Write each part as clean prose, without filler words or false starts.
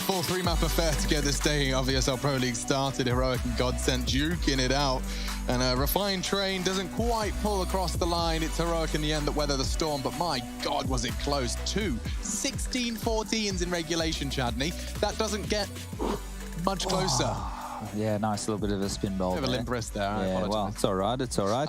full three-map affair to get this day of ESL Pro League started. Heroic and Godsent duking it out. And a refined train doesn't quite pull across the line. It's Heroic in the end that weather the storm, but my God, was it close. 16-14s in regulation, Chadney. That doesn't get much closer. Oh, yeah, nice little bit of a spin ball. Bit of a limp wrist there. Yeah, well, it's all right. It's all right.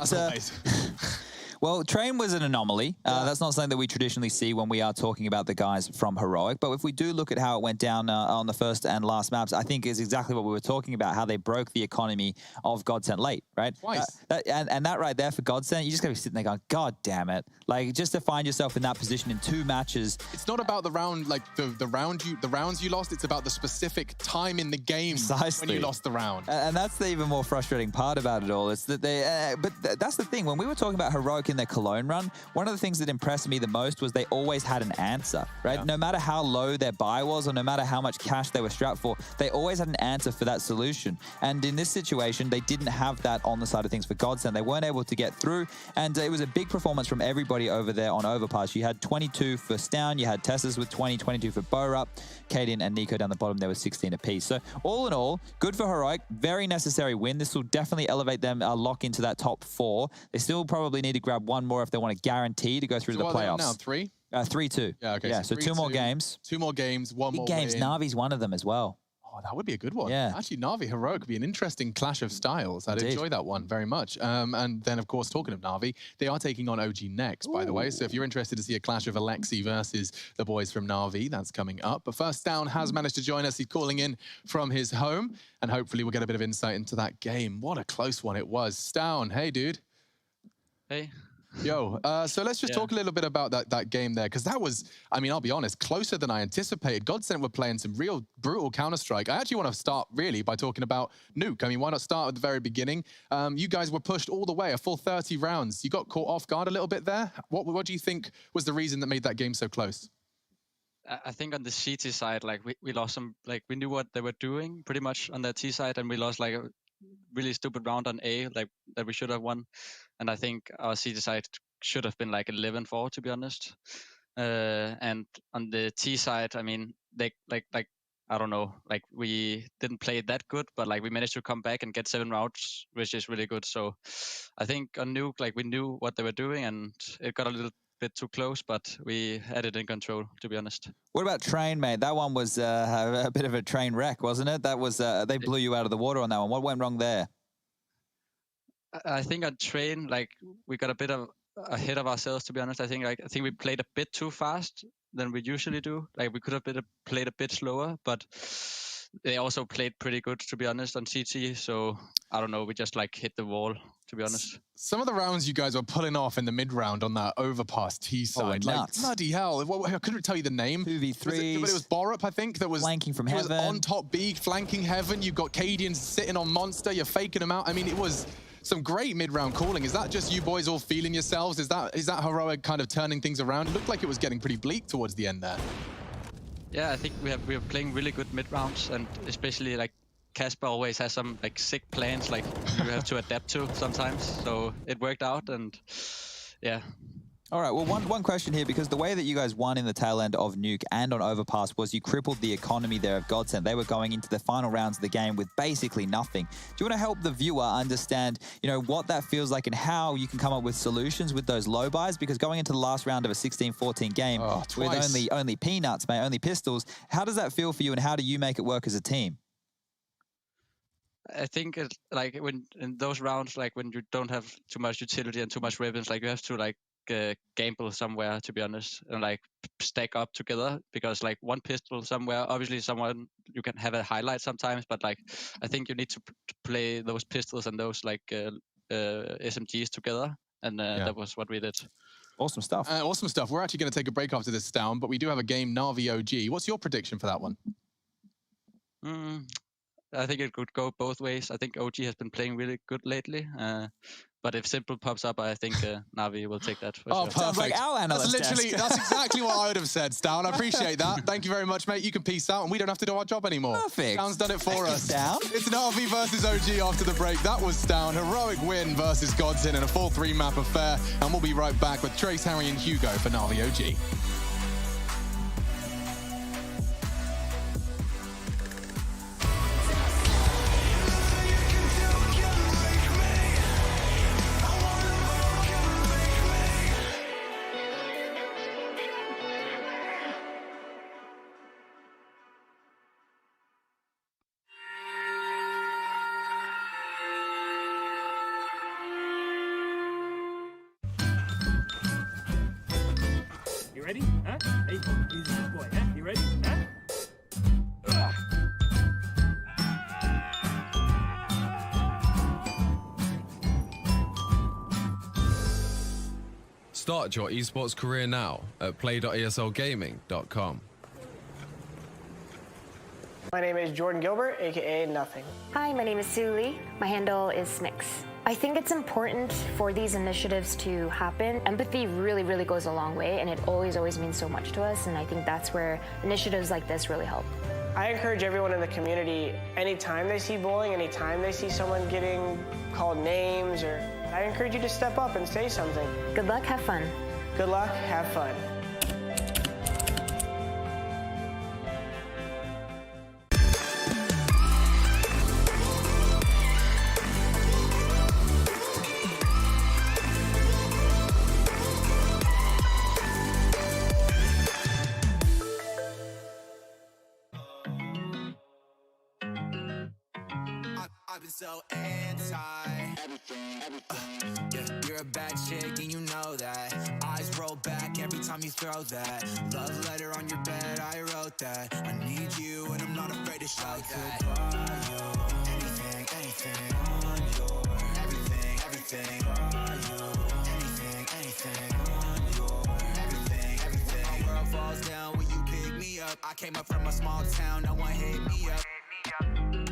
Well, Train was an anomaly. That's not something that we traditionally see when we are talking about the guys from Heroic. But if we do look at how it went down on the first and last maps, I think is exactly what we were talking about, how they broke the economy of Godsent late, right? Twice. And that right there for Godsent, you just got to be sitting there going, God damn it. Like, just to find yourself in that position in 2 matches. It's not about the round, like the rounds you lost. It's about the specific time in the game when you lost the round. And that's the even more frustrating part about it all. It's that they, but that's the thing. When we were talking about Heroic in their Cologne run, one of the things that impressed me the most was they always had an answer, right? Yeah. No matter how low their buy was or no matter how much cash they were strapped for, they always had an answer for that solution. And in this situation, they didn't have that on the side of things for Godsent. They weren't able to get through, and it was a big performance from everybody over there on Overpass. You had 22 for Stown, you had Tessas with 20, 22 for Borup, Kaden and Nico down the bottom there with 16 apiece. So all in all, good for Heroic, very necessary win. This will definitely elevate them, lock into that top 4. They still probably need to grab one more if they want to guarantee to go through to the playoffs. Now 3? 3-2. Yeah, okay. Yeah, so 2 more games. 2 more games, one Big more games. win. Navi's one of them as well. Oh, that would be a good one. Yeah. Actually, Navi Heroic would be an interesting clash of styles. I'd enjoy that one very much. And then, of course, talking of Navi, they are taking on OG next, by the way. So if you're interested to see a clash of Alexi versus the boys from Navi, that's coming up. But first, Stown has managed to join us. He's calling in from his home, and hopefully we'll get a bit of insight into that game. What a close one it was. Stown, hey, dude. Hey. Yo, so let's just talk a little bit about that game there, because that was, I mean, I'll be honest, closer than I anticipated. Godsent were playing some real brutal Counter-Strike. I actually want to start, really, by talking about Nuke. I mean, why not start at the very beginning? You guys were pushed all the way, a full 30 rounds. You got caught off guard a little bit there. What do you think was the reason that made that game so close? I think on the CT side, like, we lost some, like, we knew what they were doing, pretty much, on the T side, and we lost, like, a really stupid round on A, like, that we should have won. And I think our CT side should have been like 11-4, to be honest. And on the T side, I mean, they like I don't know, like, we didn't play that good, but like we managed to come back and get 7 rounds, which is really good. So I think on Nuke, like, we knew what they were doing, and it got a little bit too close, but we had it in control, to be honest. What about Train, mate? That one was a bit of a train wreck, wasn't it? That was they blew you out of the water on that one. What went wrong there? I think on Train, like, we got a bit of ahead of ourselves, to be honest. I think we played a bit too fast than we usually do. Like, we could have played a bit slower, but they also played pretty good, to be honest, on CT. So I don't know, we just like hit the wall, to be honest. Some of the rounds you guys were pulling off in the mid round on that Overpass T side, like, bloody hell! I couldn't tell you the name. 2v3s. But it was Borup, I think, that was flanking from Heaven. Was on top B, flanking Heaven. You've got Cadian sitting on Monster. You're faking them out. I mean, it was some great mid-round calling. Is that just you boys all feeling yourselves? Is that Heroic kind of turning things around? It looked like it was getting pretty bleak towards the end there. Yeah, I think we are playing really good mid-rounds, and especially, like, Casper always has some, like, sick plans, like, you have to adapt to sometimes. So it worked out, and yeah. All right, well, one question here, because the way that you guys won in the tail end of Nuke and on Overpass was you crippled the economy there of Godsent. They were going into the final rounds of the game with basically nothing. Do you want to help the viewer understand, you know, what that feels like and how you can come up with solutions with those low buys? Because going into the last round of a 16-14 game with only peanuts, mate, only pistols, how does that feel for you, and how do you make it work as a team? I think it, like, when in those rounds, like, when you don't have too much utility and too much weapons, like, you have to, like, gamble somewhere, to be honest, and like stack up together, because like one pistol somewhere, obviously someone you can have a highlight sometimes, but like I think you need to play those pistols and those like SMGs together, and that was what we did. Awesome stuff. Awesome stuff. We're actually going to take a break after this, Stown, but we do have a game, Navi OG. What's your prediction for that one? I think it could go both ways. I think OG has been playing really good lately. But if Simple pops up, I think Navi will take that. For sure. Perfect. Sounds like our analyst. That's exactly what I would have said, Stown. I appreciate that. Thank you very much, mate. You can peace out, and we don't have to do our job anymore. Perfect. Stown's done it for us. Stown. It's Navi versus OG after the break. That was Stown. Heroic win versus Godsent in a full 3-map affair. And we'll be right back with Trace, Harry, and Hugo for Navi OG. ready? Huh? Hey, he's a good boy, huh? You ready? Huh? Start your esports career now at play.eslgaming.com. My name is Jordan Gilbert, aka Nothing. Hi, my name is Sue Lee. My handle is Smix. I think it's important for these initiatives to happen. Empathy really, really goes a long way, and it always means so much to us, and I think that's where initiatives like this really help. I encourage everyone in the community, anytime they see bullying, anytime they see someone getting called names, I encourage you to step up and say something. Good luck, have fun. Good luck, have fun. I've been so yeah, you're a bad chick and you know that. Eyes roll back every time you throw that. Love letter on your bed, I wrote that. I need you and I'm not afraid to show that. Buy you anything, anything on your everything, everything. Buy you anything on your everything. My world falls down when you pick me up. I came up from a small town, no one hit me up.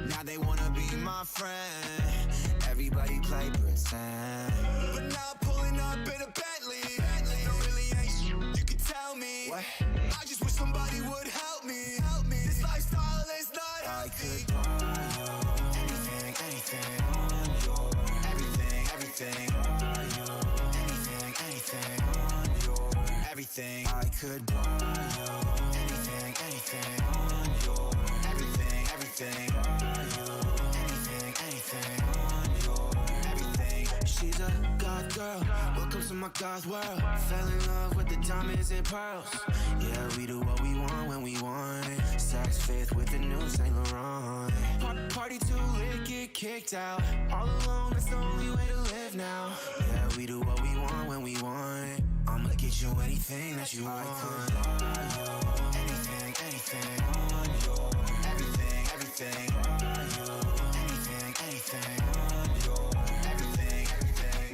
Now they wanna be my friend. Everybody play pretend. But now I'm pulling up in a Bentley. There really ain't shit you can tell me. What? I just wish somebody would help me. This lifestyle is not healthy. I could buy you anything, anything on your everything, everything. Buy you anything on your everything. I could buy you anything, anything on your everything, everything. She's a goth girl, welcome to my goth world. Fell in love with the diamonds and pearls. Yeah, we do what we want when we want it. Saks Fifth with the new Saint Laurent. Party too lit, get kicked out. All alone, that's the only way to live now. Yeah, we do what we want when we want it. I'ma get you anything that you want. I could buy you anything, anything on your everything, everything. Buy you anything, anything on your everything, everything.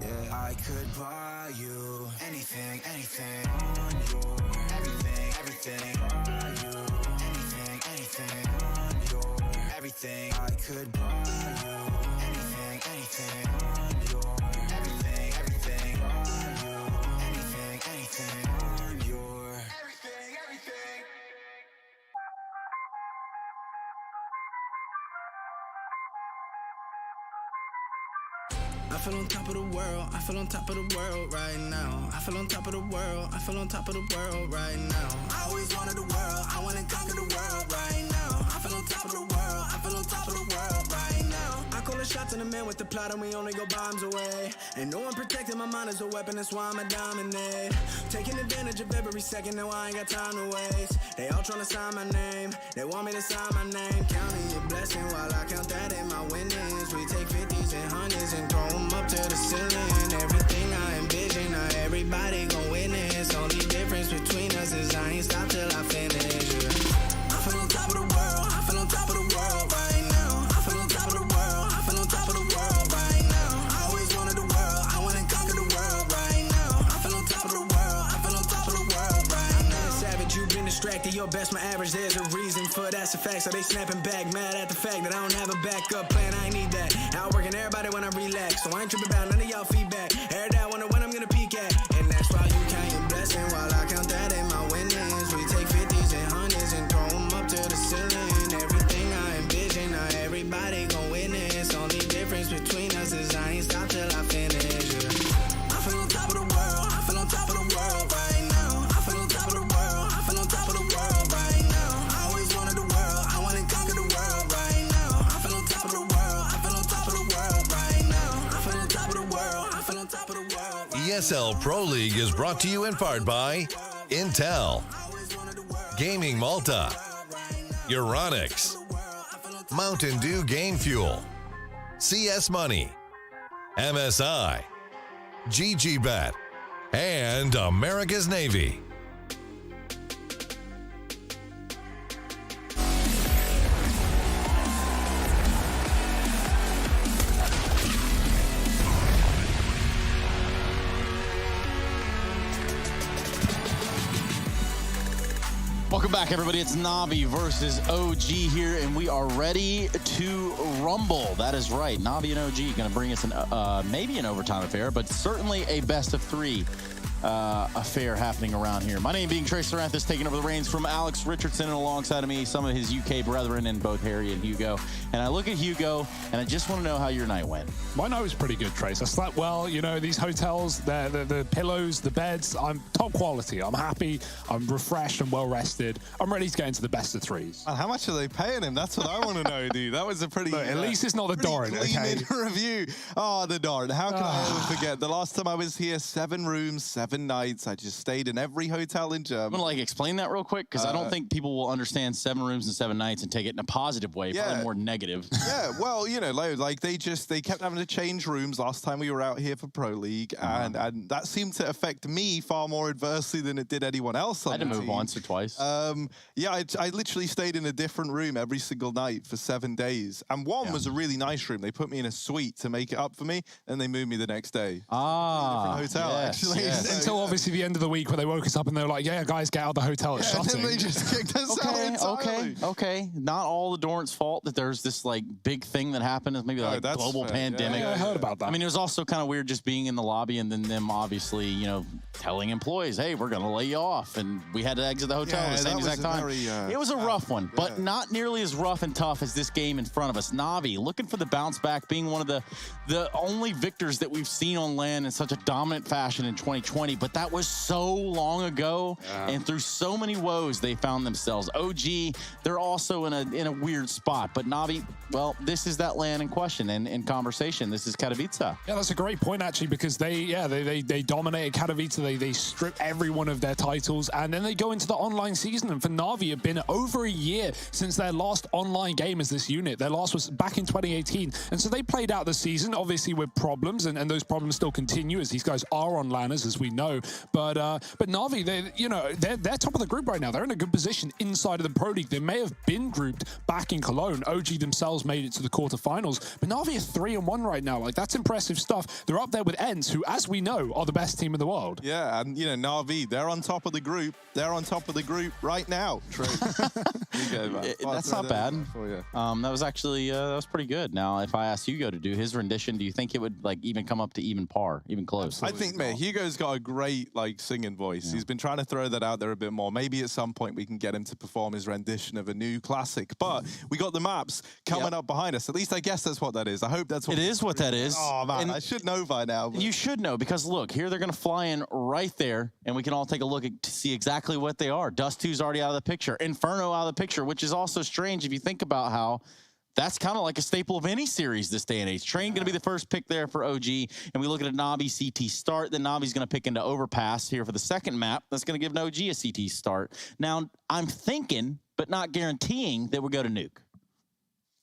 Yeah, I could buy you anything, anything on your everything, everything. Buy you anything, anything on your everything. I could buy you anything, anything on your everything, everything. Buy you anything, anything on your everything, everything. I feel on top of the world, I feel on top of the world right now. I feel on top of the world, I feel on top of the world right now. I always wanted the world, I wanna conquer the world right now. I feel on top of the world, I feel on top of the world right now. I call the shots and the man with the plot and we only go bombs away. Ain't no one protecting my mind as a weapon, that's why I'ma dominate. Taking advantage of every second, now I ain't got time to waste. They all tryna sign my name, they want me to sign my name. Counting your blessing while I count that in my winnings. We take 50s and 100s and throw them up to the ceiling. Everything I envision, not everybody gon' witness. Only difference between us is I ain't stop till I finish. Yeah. I feel on top of the world, I feel on top of the world right now. I feel on top of the world, I feel on top of the world right now. I always wanted the world, I wanna conquer the world right now. I feel on top of the world, I feel on top of the world right now. Savage, you've been distracted, your best my average. There's a reason for that's a fact. So they snapping back, mad at the fact that I don't have a backup plan. I ain't need that. Outworking everybody when I relax, so I ain't tripping about none of y'all feedback. Every day I wonder when I'm gonna peak at, and that's why you count your blessing while I count that in my winnings. We take 50s and 100s and throw them up to the ceiling. Everything I envision, not everybody gon' witness. Only difference between us is I ain't stop till I finish. Yeah. I feel on top of the world, I feel on top of the world right now. I feel on top of the world, I feel on top of the world right now. I always wanted the world, I wanna conquer the world right now. I feel on top of the world, I feel on top of the world right now. I feel on top of the world, I feel on top of the world. ESL Pro League is brought to you in part by Intel, Gaming Malta, Euronics, Mountain Dew Game Fuel, CS Money, MSI, GGBet, and America's Navy. Welcome back, everybody. It's Navi versus OG here, and we are ready to rumble. That is right. Navi and OG going to bring us maybe an overtime affair, but certainly a best-of-3 affair happening around here. My name being Trace Saranthus, taking over the reins from Alex Richardson, and alongside of me, some of his UK brethren in both Harry and Hugo. And I look at Hugo, and I just want to know how your night went. My night was pretty good, Trace. I slept well. You know, these hotels, the pillows, the beds, I'm top quality. I'm happy. I'm refreshed and well-rested. I'm ready to get into the best-of-3s. And how much are they paying him? That's what I want to know, dude. That was a pretty... Look, at least it's not the Doran, okay? review. Oh, the Doran. How can I ever forget? The last time I was here, 7 rooms, 7 nights. I just stayed in every hotel in Germany. I'm going to explain that real quick, because I don't think people will understand 7 rooms and 7 nights and take it in a positive way, probably more negative. Yeah, well, you know, like they kept having to change rooms last time we were out here for Pro League, and that seemed to affect me far more adversely than it did anyone else on the team. I had to move once or twice. Yeah, I literally stayed in a different room every single night for 7 days, and one was a really nice room. They put me in a suite to make it up for me, and they moved me the next day. Ah, different hotel, actually. Yes. So, until obviously the end of the week where they woke us up and they were like, yeah, guys, get out of the hotel. It's shutting. And then they just kicked us out entirely. Okay. Not all the Dorrance fault that there's this like big thing that happened. It's maybe like global pandemic. Yeah, I heard about that. I mean, it was also kind of weird just being in the lobby and then them obviously, you know, telling employees, hey, we're going to lay you off. And we had to exit the hotel at the same exact time. It was a rough one, but not nearly as rough and tough as this game in front of us. Navi looking for the bounce back, being one of the only victors that we've seen on LAN in such a dominant fashion in 2020. But that was so long ago, and through so many woes, they found themselves. OG, they're also in a weird spot. But Navi, well, this is that LAN in question and in conversation. This is Katowice. Yeah, that's a great point, actually, because they dominated Katowice. They stripped every one of their titles, and then they go into the online season. And for Navi, it's been over a year since their last online game as this unit. Their last was back in 2018. And so they played out the season, obviously with problems, and those problems still continue as these guys are on LANers, as we know. But Navi, they're top of the group right now. They're in a good position inside of the Pro League. They may have been grouped back in Cologne. OG themselves made it to the quarterfinals. But Navi are 3-1 right now. Like, that's impressive stuff. They're up there with ENCE, who, as we know, are the best team in the world. Yeah, and, you know, Navi, they're on top of the group. They're on top of the group right now. True. That's not bad. That was actually, that was pretty good. Now, if I asked Hugo to do his rendition, do you think it would, like, even come up to even par, even close? I think, man, Hugo's got a great, like, singing voice. Yeah. He's been trying to throw that out there a bit more. Maybe at some point we can get him to perform his rendition of a new classic. But we got the maps coming up behind us. At least I guess that's what that is. I hope that's what it is. What that is. Oh, man, I should know by now. But... You should know, because, look, here they're going to fly in right there, and we can all take a look to see exactly what they are. Dust 2's already out of the picture. Inferno out of the picture, which is also strange if you think about how that's kind of like a staple of any series this day and age. Train going to be the first pick there for OG, and we look at a Navi CT start. Then Navi's going to pick into Overpass here for the second map. That's going to give an OG a CT start. Now, I'm thinking, but not guaranteeing, that we'll go to Nuke.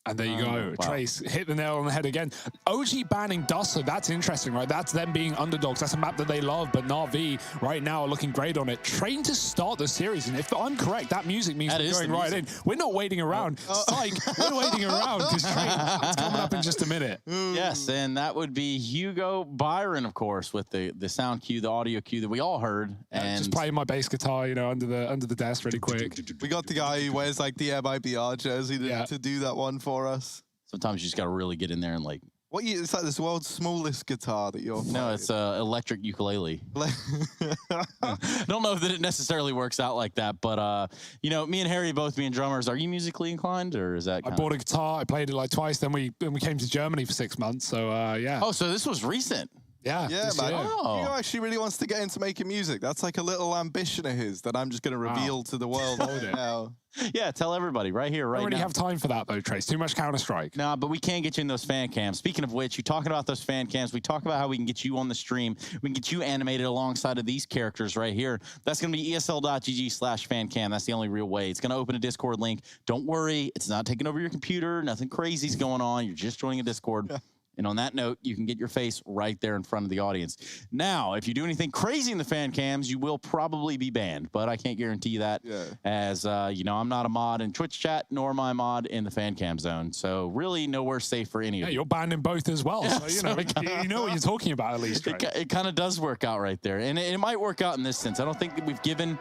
And there you go. Wow. Trace hit the nail on the head again. OG banning Dust, so that's interesting, right? That's them being underdogs. That's a map that they love, but Navi right now are looking great on it. Train to start the series, and if I'm correct, that music means we're going right in. We're not waiting around. Psych, we're waiting around because Train is coming up in just a minute. Yes, and that would be Hugo Byron, of course, with the sound cue, the audio cue that we all heard. And just playing my bass guitar, you know, under the desk really quick. We got the guy who wears like the MIBR jersey to do that one for us. Sometimes you just got to really get in there and like... It's like this world's smallest guitar that you're playing. No, it's electric ukulele. I don't know that it necessarily works out like that, but, you know, me and Harry both being drummers, are you musically inclined, or is that I bought a guitar, I played it like twice, then we came to Germany for 6 months, so, yeah. Oh, so this was recent? Yeah, man. Oh. He actually really wants to get into making music. That's like a little ambition of his that I'm just going to reveal to the world right now. Yeah, tell everybody right here, right now. I don't really now. have time for that, though, Trace. Too much Counter-Strike. No, but we can get you in those fan cams. Speaking of which, you're talking about those fan cams. We talk about how we can get you on the stream. We can get you animated alongside of these characters right here. That's going to be esl.gg/fancam. That's the only real way. It's going to open a Discord link. Don't worry. It's not taking over your computer. Nothing crazy's going on. You're just joining a Discord. And on that note, you can get your face right there in front of the audience. Now, if you do anything crazy in the fan cams, you will probably be banned. But I can't guarantee that as, you know, I'm not a mod in Twitch chat, nor am I a mod in the fan cam zone. So really nowhere safe for any of you. You're banned in both as well. Yeah, so, you know what you're talking about at least, right? It kind of does work out right there. And it might work out in this sense. I don't think that we've given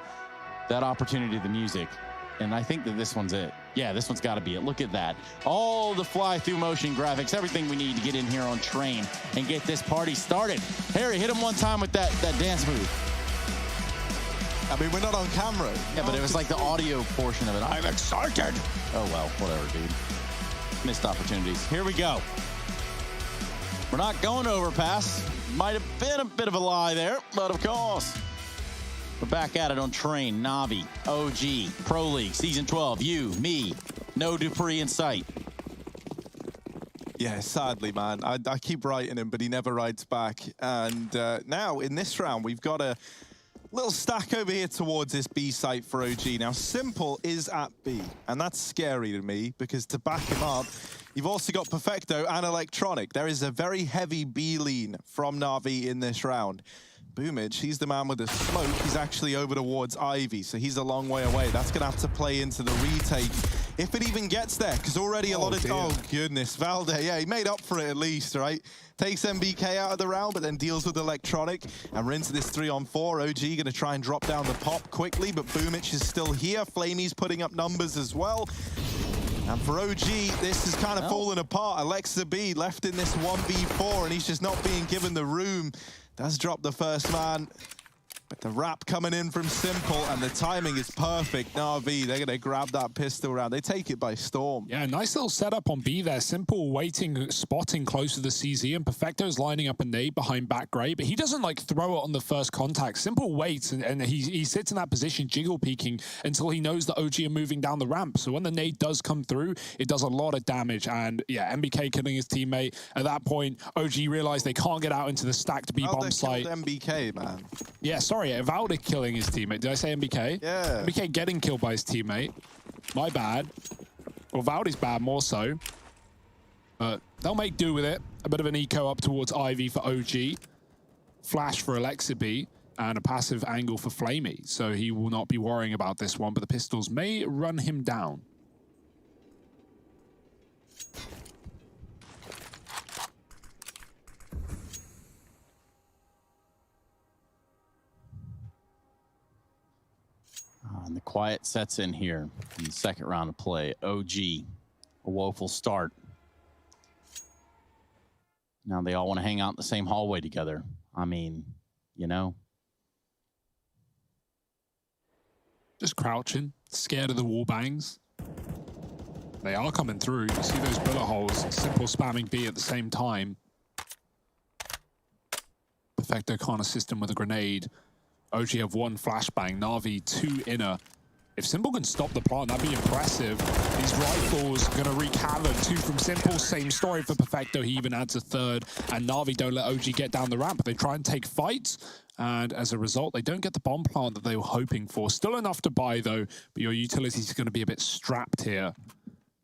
that opportunity to the music. And I think that this one's it. Yeah, this one's got to be it. Look at that. All the fly-through motion graphics, everything we need to get in here on Train and get this party started. Harry, hit him one time with that dance move. I mean, we're not on camera. Yeah, but it was like the audio portion of it. I'm excited. Oh, well, whatever, dude. Missed opportunities. Here we go. We're not going overpass. Might have been a bit of a lie there, but of course. We're back at it on Train, Navi, OG, Pro League, Season 12. You, me, no Dupree in sight. Yeah, sadly, man. I keep writing him, but he never writes back. And now, in this round, we've got a little stack over here towards this B site for OG. Now, Simple is at B, and that's scary to me, because to back him up, you've also got Perfecto and Electronic. There is a very heavy B lean from Navi in this round. Boomage, he's the man with the smoke. He's actually over towards Ivy, so he's a long way away. That's going to have to play into the retake, if it even gets there, because already a lot of... Oh, goodness. Valde, yeah, he made up for it at least, right? Takes MBK out of the round, but then deals with Electronic, and we're into this 3-on-4. OG going to try and drop down the pop quickly, but Boomage is still here. Flamey's putting up numbers as well. And for OG, this is kind of falling apart. Alexa B left in this 1v4, and he's just not being given the room. Does drop the first man, but the wrap coming in from Simple, and the timing is perfect. Navi, they're going to grab that pistol round. They take it by storm. Yeah, nice little setup on B there. Simple waiting, spotting close to the CZ, and Perfecto's lining up a nade behind back gray, but he doesn't like throw it on the first contact. Simple waits, and he sits in that position, jiggle peeking, until he knows that OG are moving down the ramp. So when the nade does come through, it does a lot of damage, and yeah, MBK killing his teammate. At that point, OG realized they can't get out into the stacked B bomb site. MBK, man. Yeah, sorry, Valde killing his teammate. Did I say MBK? Yeah. MBK getting killed by his teammate. My bad. Well, Valde's bad more so. But they'll make do with it. A bit of an eco up towards Ivy for OG. Flash for Alexa B. And a passive angle for Flamey. So he will not be worrying about this one, but the pistols may run him down. And the quiet sets in here in the second round of play. OG, a woeful start. Now they all want to hang out in the same hallway together. I mean, you know. Just crouching, scared of the wall bangs. They are coming through. You see those bullet holes. Simple spamming B at the same time. Perfecto can't assist him with a grenade. OG have one flashbang, Navi 2 inner. If Simple can stop the plant, that'd be impressive. These rifles gonna wreak havoc. 2 from Simple, same story for Perfecto. He even adds a third. And Navi don't let OG get down the ramp. They try and take fights. And as a result, they don't get the bomb plant that they were hoping for. Still enough to buy though, but your utility's gonna be a bit strapped here.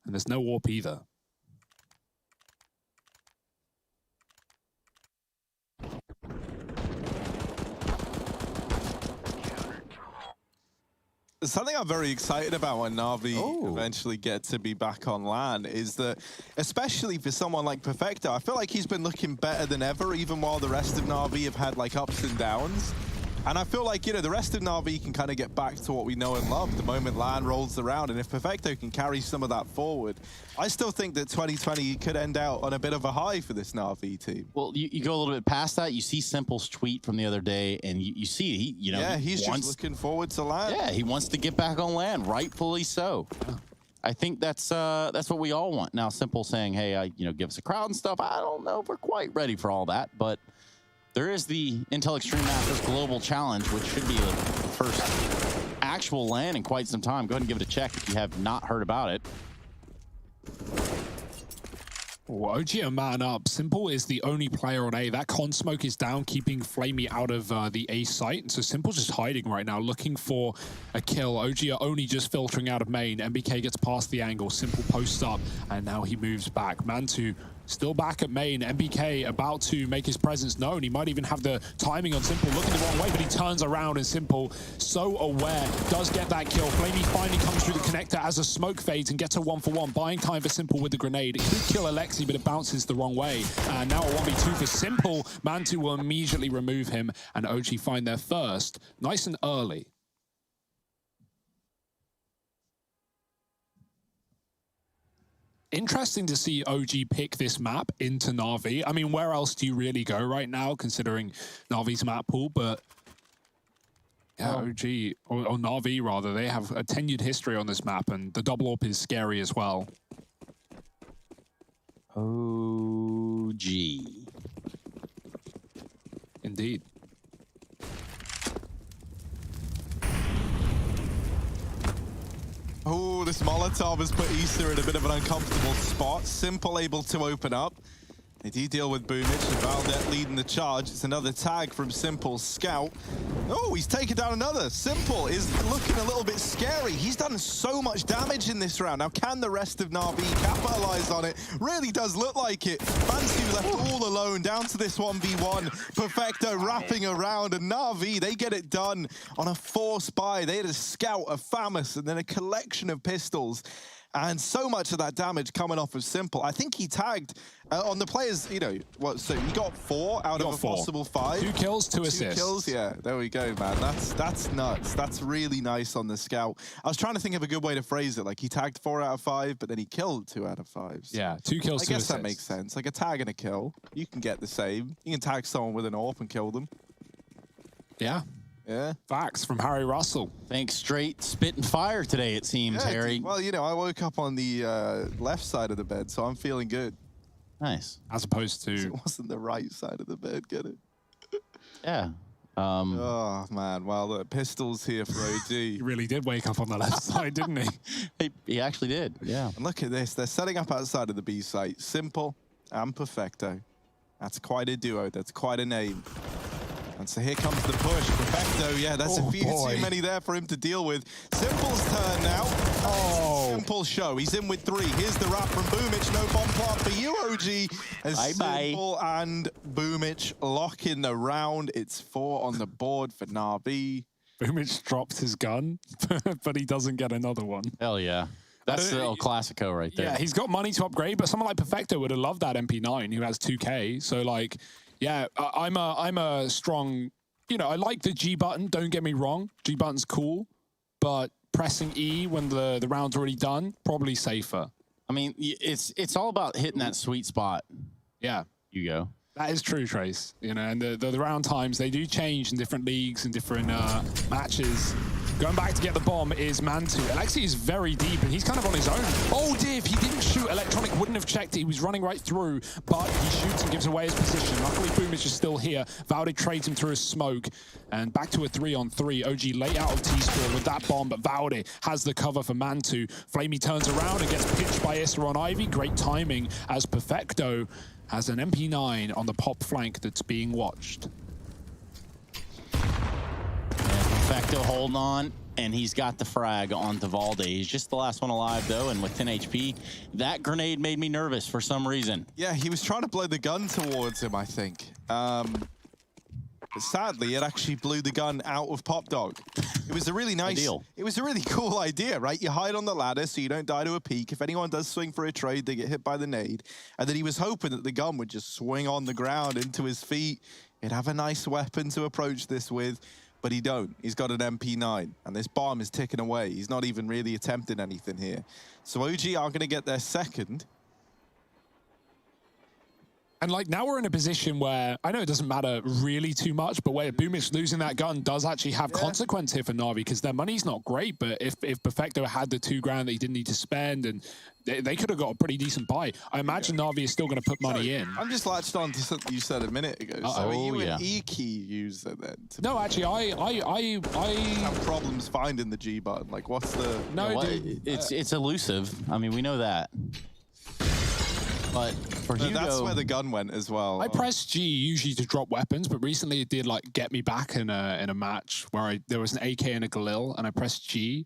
And there's no warp either. Something I'm very excited about when Navi eventually get to be back on LAN is that, especially for someone like Perfecto, I feel like he's been looking better than ever, even while the rest of Navi have had like ups and downs. And I feel like, you know, the rest of Navi can kind of get back to what we know and love the moment LAN rolls around. And if Perfecto can carry some of that forward, I still think that 2020 could end out on a bit of a high for this Navi team. Well, you go a little bit past that. You see Simple's tweet from the other day, and you see, he's just looking forward to LAN. Yeah, he wants to get back on LAN, rightfully so. I think that's what we all want. Now, Simple saying, hey, give us a crowd and stuff. I don't know if we're quite ready for all that, but There is the Intel Extreme Masters Global Challenge, which should be the first actual LAN in quite some time. Go ahead and give it a check if you have not heard about it. Oh, OG are man up. Simple is the only player on A. That con smoke is down, keeping Flamey out of the A site. So Simple's just hiding right now, looking for a kill. OG are only just filtering out of main. MBK gets past the angle. Simple posts up, and now he moves back. Mantu still back at main. MBK about to make his presence known. He might even have the timing on Simple looking the wrong way, but he turns around, and Simple, so aware, does get that kill. Flamey finally comes through the connector as a smoke fades and gets a 1-for-1, buying time for Simple with the grenade. It could kill Alexi, but it bounces the wrong way. And now a 1v2 for Simple. Mantu will immediately remove him, and OG find their first nice and early. Interesting to see OG pick this map into Navi. I mean, where else do you really go right now, considering Navi's map pool? But yeah, OG, or Navi rather, they have a tenured history on this map, and the double AWP is scary as well. OG. Indeed. Oh, this Molotov has put Issa in a bit of an uncomfortable spot. Simple able to open up. They do deal with Boomich, and Valdet leading the charge. It's another tag from Simple's scout. Oh, he's taken down another. Simple is looking a little bit scary. He's done so much damage in this round. Now, can the rest of Navi capitalize on it? Really does look like it. Mansu left all alone, down to this 1v1. Perfecto wrapping around, and Navi, they get it done on a force buy. They had a scout, a FAMAS, and then a collection of pistols. And so much of that damage coming off of Simple. I think he tagged on the players, you know, what? So he got 4 out of a possible 5. 2 kills, 2 assists. 2 kills, yeah. There we go, man. That's nuts. That's really nice on the scout. I was trying to think of a good way to phrase it. Like, he tagged 4 out of 5, but then he killed 2 out of 5. So yeah, 2 kills, 2 assists. I guess that makes sense. Like a tag and a kill. You can get the same. You can tag someone with an AWP and kill them. Yeah. Yeah. Facts from Harry Russell. Thanks, straight spit and fire today, it seems, Yeah, Harry. Well, you know, I woke up on the left side of the bed, so I'm feeling good. Nice. As opposed to... It wasn't the right side of the bed, get it? Yeah. Oh, man. Well, the pistols here for OG. He really did wake up on the left side, didn't he? He actually did, yeah. And look at this. They're setting up outside of the B site. Simple and Perfecto. That's quite a duo. That's quite a name. And so here comes the push. Perfecto, yeah, that's a few too many there for him to deal with. Simple's turn now. Oh. Simple show. He's in with 3. Here's the wrap from Boomich. No bomb plant for you, OG. As Simple and Boomich lock in the round. It's 4 on the board for Navi. Boomich drops his gun, but he doesn't get another one. Hell yeah. That's the El Clasico right there. Yeah, he's got money to upgrade, but someone like Perfecto would have loved that MP9 who has 2K. So, like... Yeah, I'm a strong, you know, I like the G button, don't get me wrong. G button's cool, but pressing E when the round's already done, probably safer. I mean, it's all about hitting that sweet spot. Yeah. You go. That is true, Trace. You know, and the round times, they do change in different leagues and different matches. Going back to get the bomb is Mantu. Alexi is very deep, and he's kind of on his own. Oh, dear, if he didn't shoot, Electronic wouldn't have checked it. He was running right through, but he shoots and gives away his position. Luckily, Boomich is still here. Valde trades him through his smoke, and back to a 3-on-3. OG late out of T-Spawn with that bomb, but Valde has the cover for Mantu. Flamey turns around and gets pitched by Issa on Ivy. Great timing as Perfecto has an MP9 on the pop flank that's being watched. Perfecto holding on, and he's got the frag on Valde. He's just the last one alive, though, and with 10 HP, that grenade made me nervous for some reason. Yeah, he was trying to blow the gun towards him, I think. But sadly, it actually blew the gun out of Pop Dog. It was a really nice... It was a really cool idea, right? You hide on the ladder so you don't die to a peek. If anyone does swing for a trade, they get hit by the nade. And then he was hoping that the gun would just swing on the ground into his feet. He'd have a nice weapon to approach this with. But he don't. He's got an MP9, and this bomb is ticking away. He's not even really attempting anything here. So OG are going to get their second. And like now we're in a position where I know it doesn't matter really too much, but where Boomich losing that gun does actually have consequence here for Navi because their money's not great. But if Perfecto had the $2,000 that he didn't need to spend, and they could have got a pretty decent buy. I imagine Navi is still going to put money in. I'm just latched on to something you said a minute ago. So are you an E-key user then? No, actually, I have problems finding the G button. Like, what's the? No, it's elusive. I mean, we know that. But for Hugo, that's where the gun went as well. I press G usually to drop weapons, but recently it did like get me back in a match where there was an AK and a Galil, and I pressed G,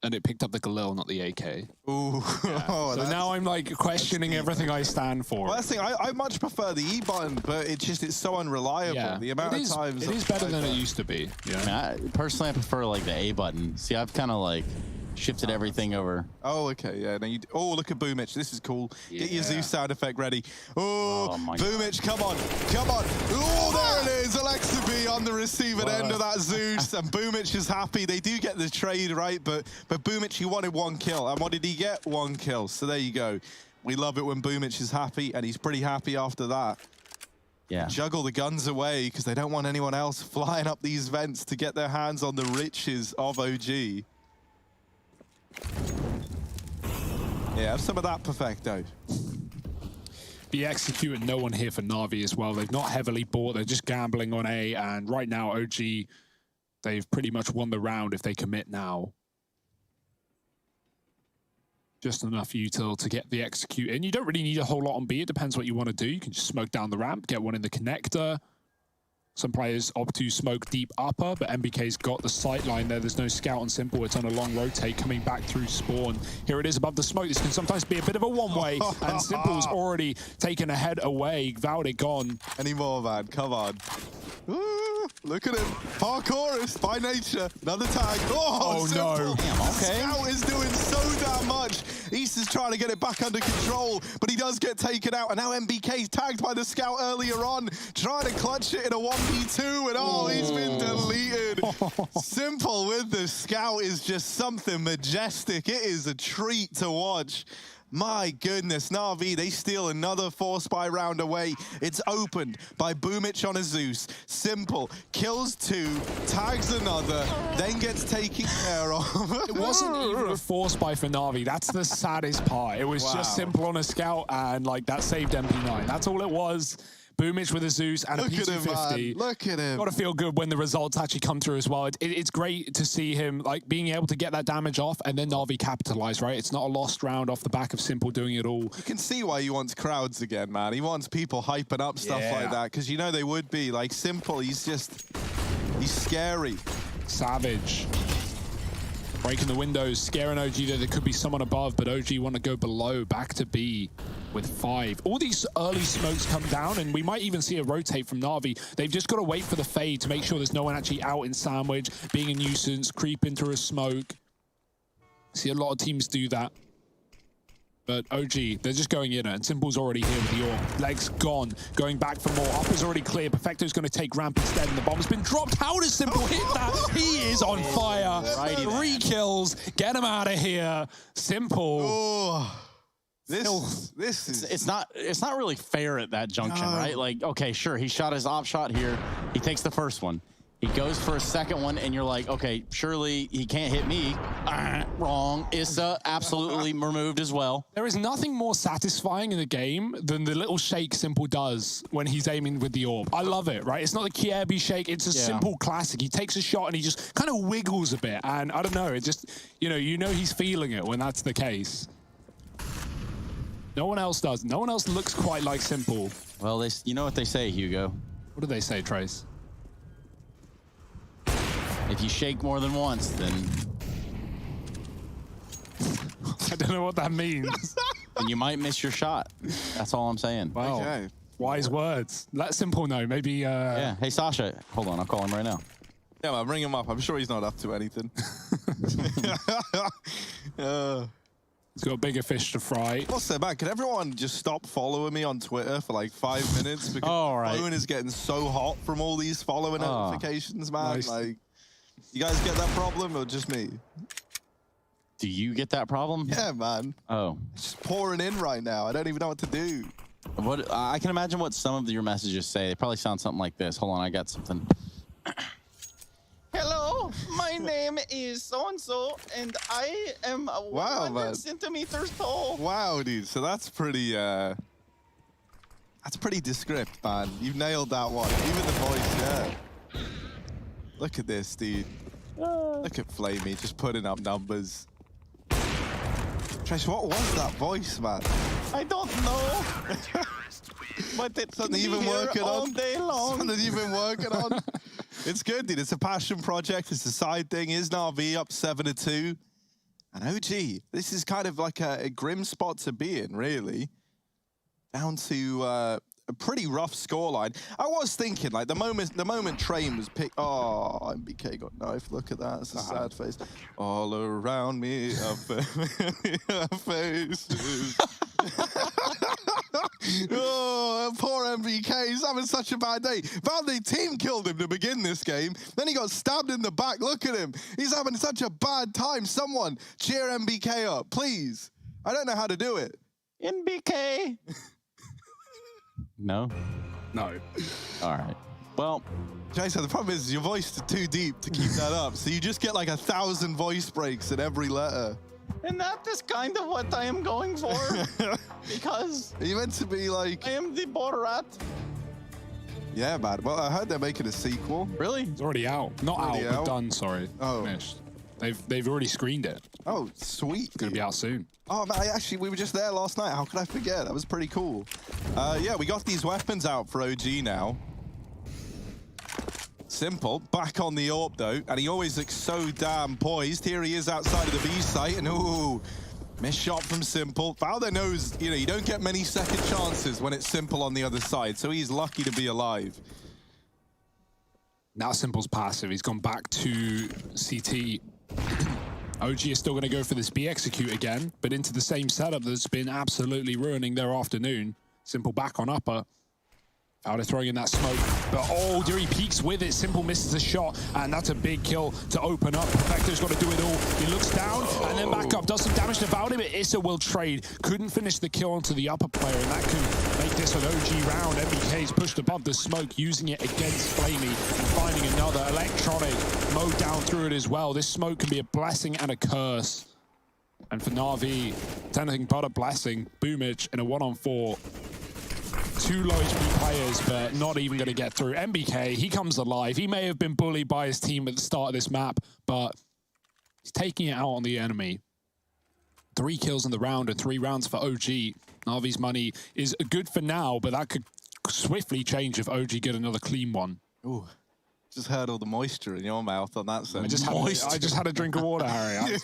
and it picked up the Galil, not the AK. Ooh. Yeah. So now I'm like questioning everything I stand for. Well, that's the thing. I much prefer the E button, but it's so unreliable. Yeah. The amount of times it is better than it used to be. Yeah. I mean, personally, I prefer like the A button. See, I've kind of like shifted everything over. Oh, okay, yeah. Now oh, look at Boomich. This is cool. Get your Zeus sound effect ready. Oh, Boomich, come on. Come on. Oh, there it is. Alexa B on the receiving end of that Zeus. And Boomich is happy. They do get the trade, right? But Boomich, he wanted 1 kill. And what did he get? 1 kill. So there you go. We love it when Boomich is happy, and he's pretty happy after that. Yeah. Juggle the guns away because they don't want anyone else flying up these vents to get their hands on the riches of OG. Yeah, have some of that Perfecto. Be executing no one here for Navi as well. They've not heavily bought. They're just gambling on A. And right now, OG, they've pretty much won the round if they commit now. Just enough util to get the execute in. You don't really need a whole lot on B. It depends what you want to do. You can just smoke down the ramp, get one in the connector. Some players opt to smoke deep upper, but MBK's got the sight line there. There's no scout on Simple. It's on a long rotate coming back through spawn. Here it is above the smoke. This can sometimes be a bit of a one-way, and Simple's already taken a head away. Valde gone. Any more, man? Come on. Ooh, look at him. Parkourist by nature. Another tag. Oh no. Damn, okay. Scout is doing so damn much. East is trying to get it back under control, but he does get taken out. And now MBK's tagged by the scout earlier on, trying to clutch it in a 1v2. And he's been deleted. Simple with the scout is just something majestic. It is a treat to watch. My goodness, Navi, they steal another 4-spy round away. It's opened by Boomich on a Zeus. Simple, kills 2, tags another, then gets taken care of. It wasn't even a 4-spy for Navi. That's the saddest part. It was just Simple on a scout, and like that saved MP9. That's all it was. Boomich with a Zeus and a P250. Look at him. Got to feel good when the results actually come through as well. It's great to see him like being able to get that damage off and then Navi capitalize, right? It's not a lost round off the back of Simple doing it all. You can see why he wants crowds again, man. He wants people hyping up stuff like that because you know they would be. Like Simple, he's scary. Savage. Breaking the windows, scaring OG that there could be someone above, but OG want to go below, back to B with 5. All these early smokes come down, and we might even see a rotate from Navi. They've just got to wait for the fade to make sure there's no one actually out in sandwich, being a nuisance, creep into a smoke. See a lot of teams do that. But OG, they're just going in, and Simple's already here with the AWP. Legs gone, going back for more. Up is already clear. Perfecto's going to take ramp instead, and the bomb's been dropped. How does Simple hit that? He is on fire. 3 kills. Get him out of here. Simple. Oh. This is... It's not really fair at that junction, right? Like, okay, sure, he shot his op shot here. He takes the first one. He goes for a second one, and you're like, okay, surely he can't hit me. Wrong. Issa absolutely removed as well. There is nothing more satisfying in the game than the little shake Simple does when he's aiming with the AWP. I love it, right? It's not the Kiebi shake. It's a simple classic. He takes a shot, and he just kind of wiggles a bit. And I don't know, it just, you know he's feeling it when that's the case. No one else does. No one else looks quite like Simple. Well, you know what they say, Hugo. What do they say, Trace? If you shake more than once, then... I don't know what that means. And you might miss your shot. That's all I'm saying. Wow. Okay. Wise words. Let Simple know. Maybe... Yeah. Hey, Sasha. Hold on. I'll call him right now. Yeah, man, bring him up. I'm sure he's not up to anything. He's got bigger fish to fry. Also, man, can everyone just stop following me on Twitter for like 5 minutes? Because my phone is getting so hot from all these following notifications, man. Nice. Like, you guys get that problem or just me? Do you get that problem? Yeah, man. Oh. It's just pouring in right now. I don't even know what to do. What I can imagine what some of your messages say. They probably sound something like this. Hold on, I got something. Hello, my name is so-and-so, and I am 100 centimeters tall. Wow, dude. So that's pretty descript, man. You've nailed that one. Even the voice, yeah. Look at this, dude. Look at Flamey just putting up numbers. Trish, what was that voice, man? I don't know. But it's something you've been working all on. day long. Something you've been working on. It's good, dude. It's a passion project. It's a side thing. Is navi up 7-2? And OG, this is kind of like a grim spot to be in, really. Down to a pretty rough scoreline. I was thinking, like, the moment Train was picked. Oh, MBK got knifed. Look at that. It's a sad face. All around me are faces. Oh, poor MBK. He's having such a bad day. Valde team killed him to begin this game. Then he got stabbed in the back. Look at him. He's having such a bad time. Someone cheer MBK up, please. I don't know how to do it. MBK. No? No. All right. Well, Jason, the problem is your voice is too deep to keep that up. So you just get like 1,000 voice breaks in every letter. And that is kind of what I am going for. Because are you meant to be like I am the Borat. Yeah, man. Well, I heard they're making a sequel. Really? It's already out. Not Already out, out? but done, sorry. Oh. Finished. They've already screened it. Oh, sweet. It's gonna be out soon. Oh, man, we were just there last night. How could I forget? That was pretty cool. Yeah, we got these weapons out for OG now. Simple. Back on the AWP, though. And he always looks so damn poised. Here he is outside of the B site. And, ooh, missed shot from Simple. Valde knows, you don't get many second chances when it's Simple on the other side. So he's lucky to be alive. Now Simple's passive. He's gone back to CT. OG is still going to go for this B execute again, but into the same setup that's been absolutely ruining their afternoon. Simple back on upper. Valde throwing in that smoke, but oh, Diri peeks with it. Simple misses a shot, and that's a big kill to open up. Perfecto's got to do it all. He looks down, and then back up, does some damage to Valde, but Issa will trade. Couldn't finish the kill onto the upper player, and that could make this an OG round. MBK's pushed above the smoke, using it against Flamey, and finding another electronic mowed down through it as well. This smoke can be a blessing and a curse. And for Navi, it's anything but a blessing. Boomage in a 1-on-4. 2 low HP players, but not even going to get through. MBK, he comes alive. He may have been bullied by his team at the start of this map, but he's taking it out on the enemy. 3 kills in the round and 3 rounds for OG. Navi's money is good for now, but that could swiftly change if OG get another clean one. Ooh. Just heard all the moisture in your mouth on that side. I just had a drink of water, Harry.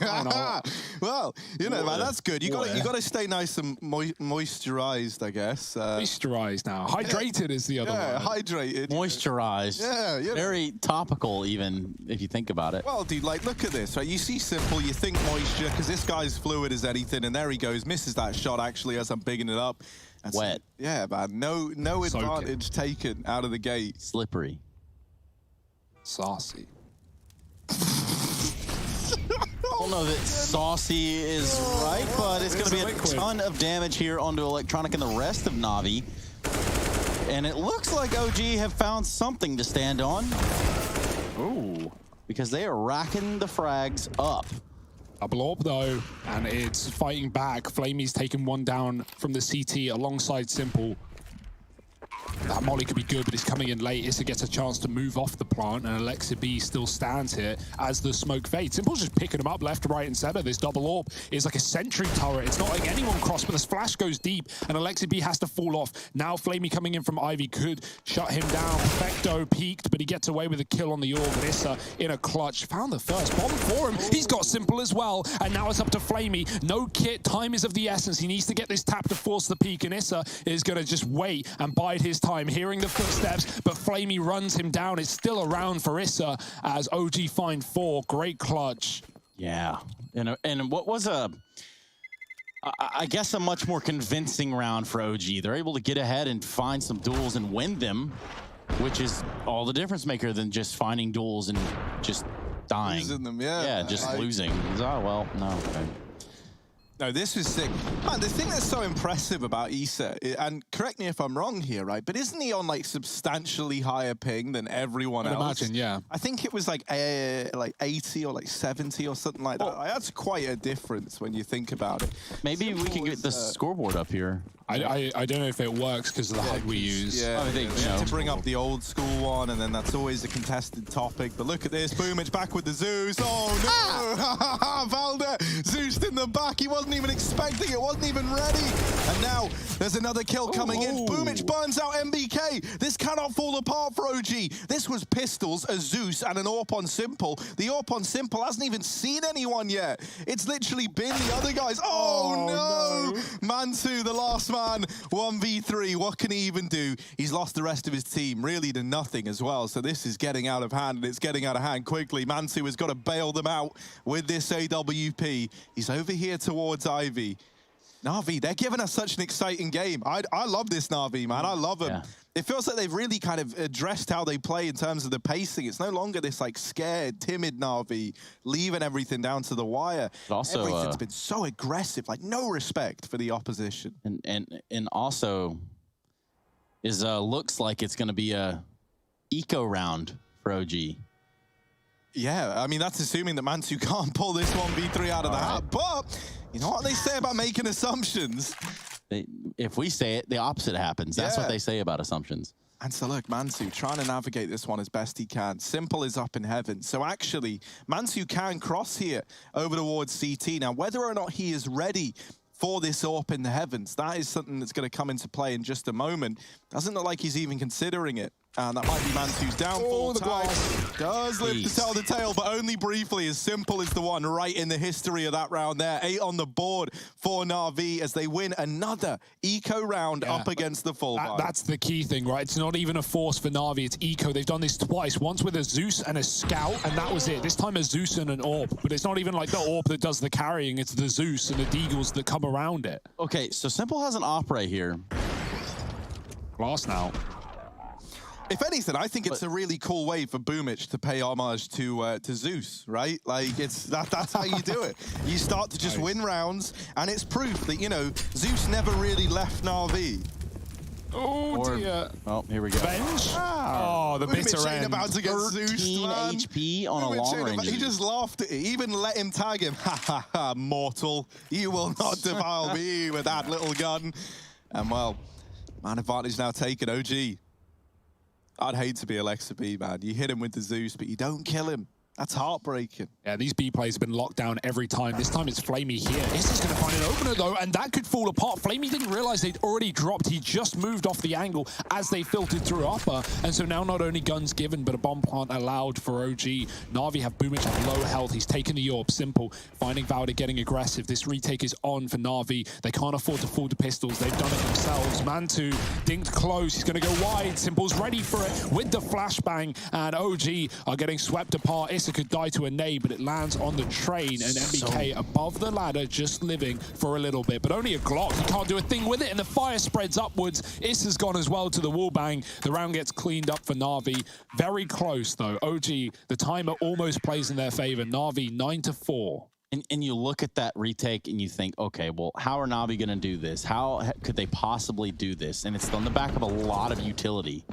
Well, man, that's good. You got to stay nice and moisturized, I guess. Moisturized now. Hydrated is the other one. Hydrated. Moisturized. Yeah. Very topical, even if you think about it. Well, dude, like, look at this, right? You see Simple, you think moisture, because this guy's fluid as anything, and there he goes, misses that shot, actually, as I'm bigging it up. That's wet. Yeah, man. No advantage taken out of the gate. Slippery. Saucy. I don't know that saucy is right, but it's going to be a ton of damage here onto Electronic and the rest of Navi. And it looks like OG have found something to stand on. Ooh. Because they are racking the frags up. Double AWP though, and it's fighting back. Flamey's taken one down from the CT alongside Simple. That molly could be good, but it's coming in late. Issa gets a chance to move off the plant, and Alexa B still stands here as the smoke fades. Simple's just picking him up left, right, and center. This double AWP is like a sentry turret. It's not like anyone crossed, but this flash goes deep, and Alexa B has to fall off. Now Flamey coming in from Ivy could shut him down. Perfecto peeked, but he gets away with a kill on the AWP. And Issa in a clutch found the first bomb for him. He's got Simple as well, and now it's up to Flamey. No kit, time is of the essence. He needs to get this tap to force the peak, and Issa is going to just wait and bide his time, hearing the footsteps, but Flamey runs him down. It's still a round for Issa as OG find 4. Great clutch. Yeah. And what was I guess a much more convincing round for OG. They're able to get ahead and find some duels and win them, which is all the difference maker than just finding duels and just dying. Losing them, yeah. Yeah, just losing. Oh, well, no. Okay. No, this was sick. Man, the thing that's so impressive about Issa, and correct me if I'm wrong here, right? But isn't he on like substantially higher ping than everyone else? Imagine, yeah. I think it was like 80 or like 70 or something like that. Like, that's quite a difference when you think about it. Maybe we can get the scoreboard up here. I don't know if it works because of the HUD we use. Yeah, I think, we have to bring up the old school one, and then that's always a contested topic. But look at this, Boomich back with the Zeus. Oh no! Valde, Zeus in the back. He wasn't even expecting it, wasn't even ready. And now there's another kill coming in. Boomich burns out MBK. This cannot fall apart for OG. This was pistols, a Zeus, and an AWP on Simple. The AWP on Simple hasn't even seen anyone yet. It's literally been the other guys. Oh no! Mantu, the last man, 1v3. What can he even do? He's lost the rest of his team, really to nothing as well. So this is getting out of hand, and it's getting out of hand quickly. Mantu has got to bail them out with this AWP. He's over here towards Ivy. Navi, they're giving us such an exciting game. I love this Navi, man. I love them. Yeah. It feels like they've really kind of addressed how they play in terms of the pacing. It's no longer this like scared, timid Navi, leaving everything down to the wire. But also, everything's been so aggressive, like no respect for the opposition. And also, is looks like it's going to be a eco round for OG. Yeah, I mean, that's assuming that Mantu can't pull this 1v3 out of the hat. But you know what they say about making assumptions? If we say it, the opposite happens. That's what they say about assumptions. And so look, Mantu trying to navigate this one as best he can. Simple is up in heaven. So actually, Mantu can cross here over towards CT. Now, whether or not he is ready for this AWP in the heavens, that is something that's going to come into play in just a moment. Doesn't look like he's even considering it. And that might be Mantu's downfall. Does live to tell the tale, but only briefly. As Simple is the one right in the history of that round there. 8 on the board for Navi as they win another eco round up against the full buy. That's the key thing, right? It's not even a force for Navi, it's eco. They've done this twice. Once with a Zeus and a Scout, and that was it. This time a Zeus and an AWP. But it's not even like the AWP that does the carrying. It's the Zeus and the Deagles that come around it. Okay, so Simple has an AWP right here. Last now. If anything, I think it's a really cool way for Boomich to pay homage to Zeus, right? Like, that's how you do it. You start to just win rounds, and it's proof that, you know, Zeus never really left Navi. Oh, dear. Oh, here we go. Bench? Oh, the bitter end. About to get Zeus, 13 man. HP on a long range. He just laughed at it. He even let him tag him. Ha, ha, ha, mortal. You will not defile me with that little gun. And, well, man advantage now taken, OG. I'd hate to be Alexa B, man. You hit him with the Zeus, but you don't kill him. That's heartbreaking. Yeah, these B plays have been locked down every time. This time it's Flamey here. This is going to find an opener, though, and that could fall apart. Flamey didn't realize they'd already dropped. He just moved off the angle as they filtered through upper. And so now not only guns given, but a bomb plant allowed for OG. Navi have Boomich at low health. He's taken the AWP. Simple. Finding Valde getting aggressive. This retake is on for Navi. They can't afford to fall to pistols. They've done it themselves. Mantu dinked close. He's going to go wide. Simple's ready for it with the flashbang. And OG are getting swept apart. Could die to a nade, but it lands on the train, and MBK above the ladder, just living for a little bit. But only a Glock. He can't do a thing with it, and the fire spreads upwards. Issa's gone as well to the wall bang. The round gets cleaned up for Navi. Very close, though. OG, the timer almost plays in their favor. Navi, 9-4. And you look at that retake and you think, okay, well, how are Navi going to do this? How could they possibly do this? And it's on the back of a lot of utility.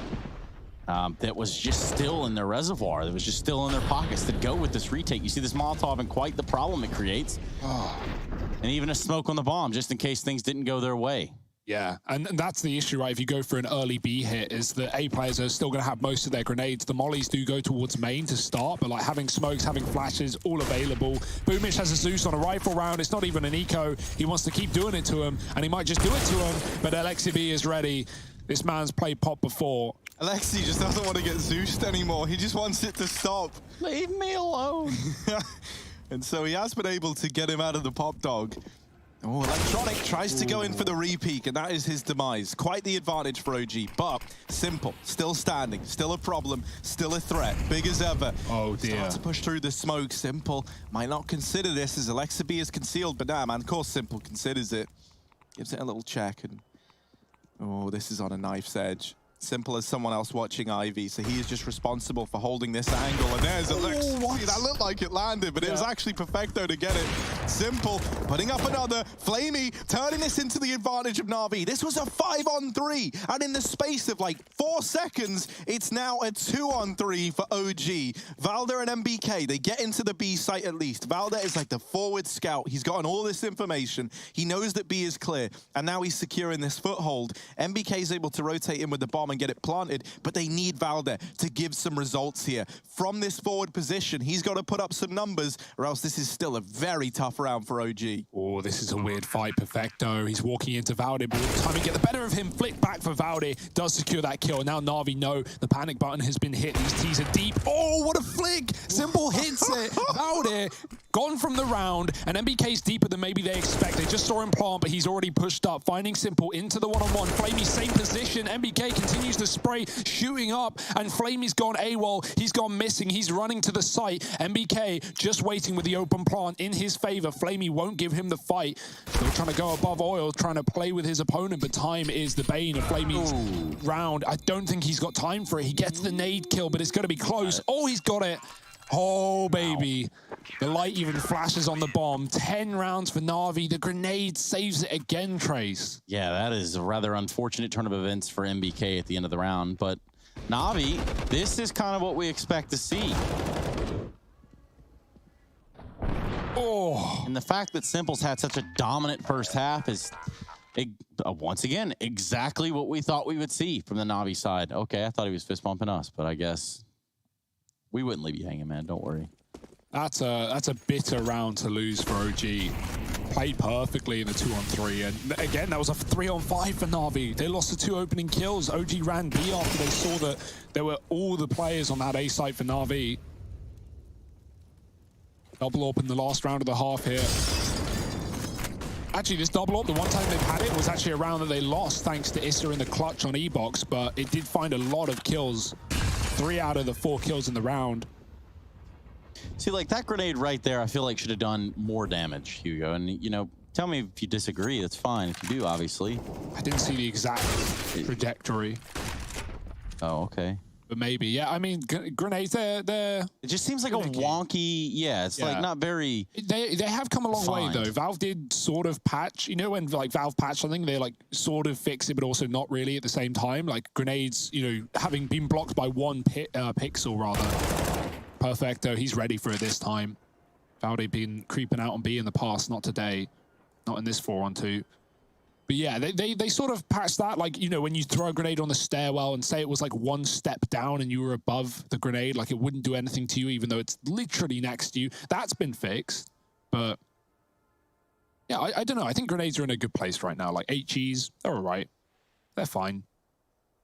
That was just still in their reservoir. That was just still in their pockets to go with this retake. You see this Molotov and quite the problem it creates. And even a smoke on the bomb, just in case things didn't go their way. Yeah, and that's the issue, right? If you go for an early B hit, is that A players are still going to have most of their grenades. The mollies do go towards main to start, but like having smokes, having flashes, all available. Boomich has a Zeus on a rifle round. It's not even an eco. He wants to keep doing it to him, and he might just do it to him, but Alexi B is ready. This man's played pop before. Alexi just doesn't want to get Zeused anymore. He just wants it to stop. Leave me alone. And so he has been able to get him out of the pop dog. Oh, Electronic tries to go in for the re-peek, and that is his demise. Quite the advantage for OG, but Simple, still standing, still a problem, still a threat, big as ever. Oh, dear. Start to push through the smoke. Simple might not consider this as Alexa B is concealed, but nah, man, of course Simple considers it. Gives it a little check, and oh, this is on a knife's edge. Simple as someone else watching Ivy, so he is just responsible for holding this angle. And there's Alexa. See, that looked like it landed, but it was actually Perfecto to get it. Simple putting up another. Flamey turning this into the advantage of Na'Vi. This was a 5-on-3, and in the space of like 4 seconds, it's now a 2-on-3 for OG. Valder and MBK, they get into the B site at least. Valder is like the forward scout. He's gotten all this information. He knows that B is clear, and now he's securing this foothold. MBK is able to rotate in with the bomb and get it planted, but they need Valder to give some results here. From this forward position, he's got to put up some numbers, or else this is still a very tough round for OG. Oh, this is a weird fight, Perfecto. He's walking into Valde, but all the time to get the better of him. Flick back for Valde, does secure that kill. Now Na'Vi know the panic button has been hit. These T's are deep. Oh, what a flick! Simple hits it. Valde gone from the round, and MBK's deeper than maybe they expect. They just saw him plant, but he's already pushed up, finding Simple into the one-on-one. Flamey, same position. MBK continues to spray, shooting up, and Flamey's gone AWOL. He's gone missing. He's running to the site. MBK just waiting with the open plant in his favor. Flamey won't give him the fight. Still trying to go above oil, trying to play with his opponent, but time is the bane of Flamey's round. I don't think he's got time for it. He gets the nade kill, but it's going to be close. Oh, he's got it. Oh, baby. The light even flashes on the bomb. 10 rounds for Na'Vi. The grenade saves it again, Trace. Yeah, that is a rather unfortunate turn of events for MBK at the end of the round. But Na'Vi, this is kind of what we expect to see. Oh. And the fact that Simple's had such a dominant first half is, once again, exactly what we thought we would see from the Na'Vi side. Okay, I thought he was fist bumping us, but I guess we wouldn't leave you hanging, man. Don't worry. That's a bitter round to lose for OG. Played perfectly in the 2-on-3, and again, that was a 3-on-5 for Na'Vi. They lost the 2 opening kills. OG ran B after they saw that there were all the players on that A site for Na'Vi. Double AWP in the last round of the half here. Actually, this double AWP, the one time they've had it, was actually a round that they lost thanks to Issa in the clutch on E-Box, but it did find a lot of kills. 3 out of the 4 kills in the round. See, like that grenade right there, I feel like should have done more damage, Hugo. And, you know, tell me if you disagree. That's fine if you do, obviously. I didn't see the exact trajectory. Oh, okay. But maybe, yeah. I mean, grenades, they're... It just seems like a wonky, it's like not very... They have come a long way, though. Valve did sort of patch, you know, when like Valve patch something, they like sort of fix it, but also not really at the same time. Like grenades, you know, having been blocked by 1 pixel, rather. Perfecto, he's ready for it this time. Valde been creeping out on B in the past, not today. Not in this 4-on-2. But yeah, they sort of patched that, like, you know, when you throw a grenade on the stairwell and say it was like 1 step down and you were above the grenade, like it wouldn't do anything to you, even though it's literally next to you. That's been fixed. But yeah, I don't know. I think grenades are in a good place right now. Like HEs, they're all right. They're fine.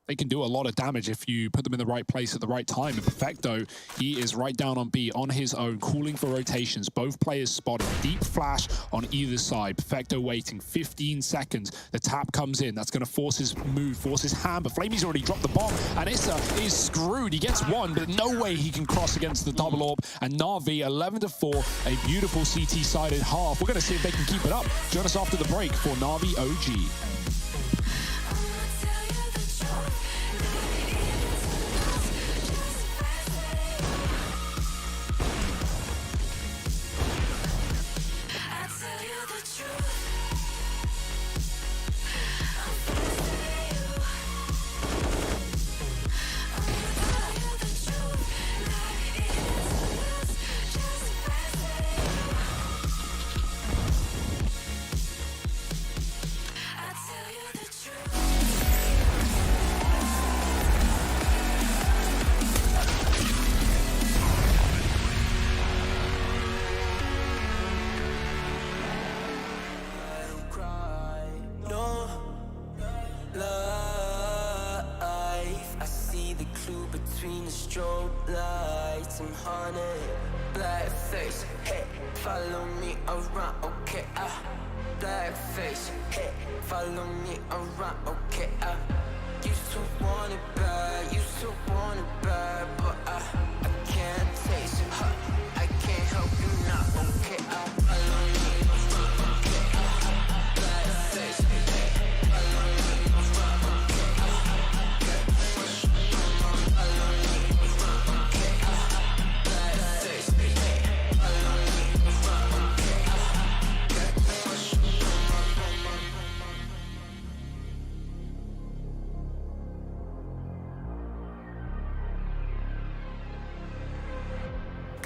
They can do a lot of damage if you put them in the right place at the right time. And Perfecto, he is right down on B on his own, calling for rotations. Both players spotted. Deep flash on either side. Perfecto waiting 15 seconds. The tap comes in. That's going to force his move, force his hand. But Flamey's already dropped the bomb. And Issa is screwed. He gets 1, but no way he can cross against the double AWP. And Na'Vi, 11-4, a beautiful CT-sided half. We're going to see if they can keep it up. Join us after the break for Na'Vi OG.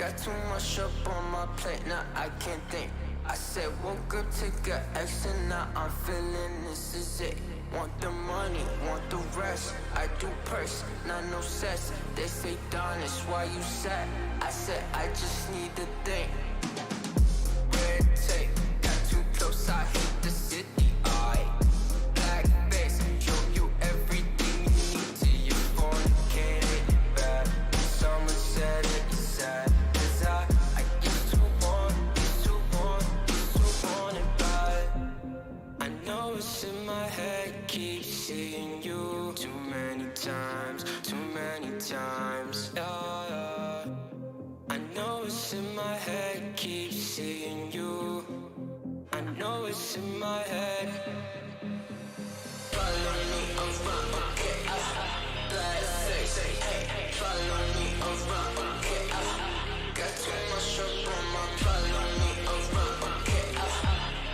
Got too much up on my plate, now I can't think. I said woke up, take a action, now I'm feeling this is it. Want the money, want the rest. I do purse, not no sex. They say, darn, it's why you sad. I said, I just need the thing. Red tape, got too close, I hate the city. Black face, show you everything you need to your phone, get it bad. Someone said it's sad, cause I used to want it bad. I know it's in my head, keep seeing you too many times, yeah. I know it's in my head, keep seeing you. I know it's in my head. Follow me around, okay, black face, hey, follow me around, okay, got too much up on my, follow me around, okay,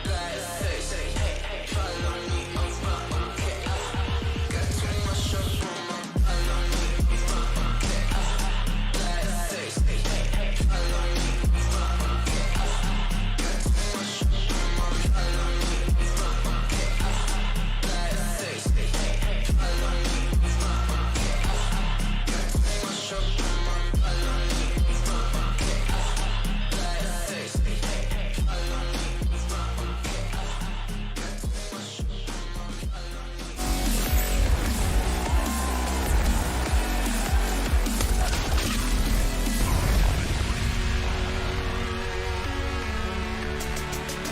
black face, hey, follow me around, okay, got too much up on my, follow me around, okay, black face, hey, follow me around, okay, got too much up on my, follow me around, okay, black face, hey, follow me around, okay, got too much up on my, follow me around, okay, black face, hey, follow me around, okay, got too much up on my, follow me.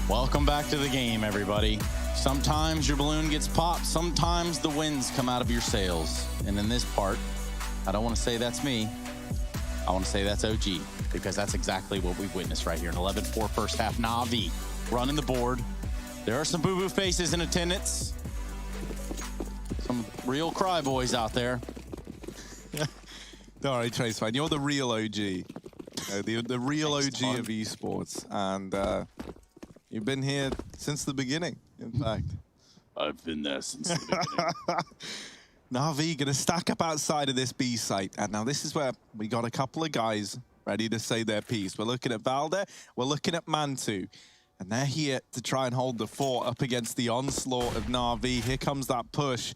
Welcome back to the game, everybody. Sometimes your balloon gets popped, sometimes the winds come out of your sails. And in this part, I don't want to say that's me, I want to say that's OG, because that's exactly what we've witnessed right here. An 11-4 first half, Navi running the board. There are some boo-boo faces in attendance. Some real cry boys out there. All right, Trace, fine. You're the real OG. The real Thanks, OG Todd. of esports. And you've been here since the beginning, in fact. I've been there since the beginning. Navi going to stack up outside of this B site. And now this is where we got a couple of guys ready to say their piece. We're looking at Valde, we're looking at Mantu. And they're here to try and hold the fort up against the onslaught of Navi. Here comes that push.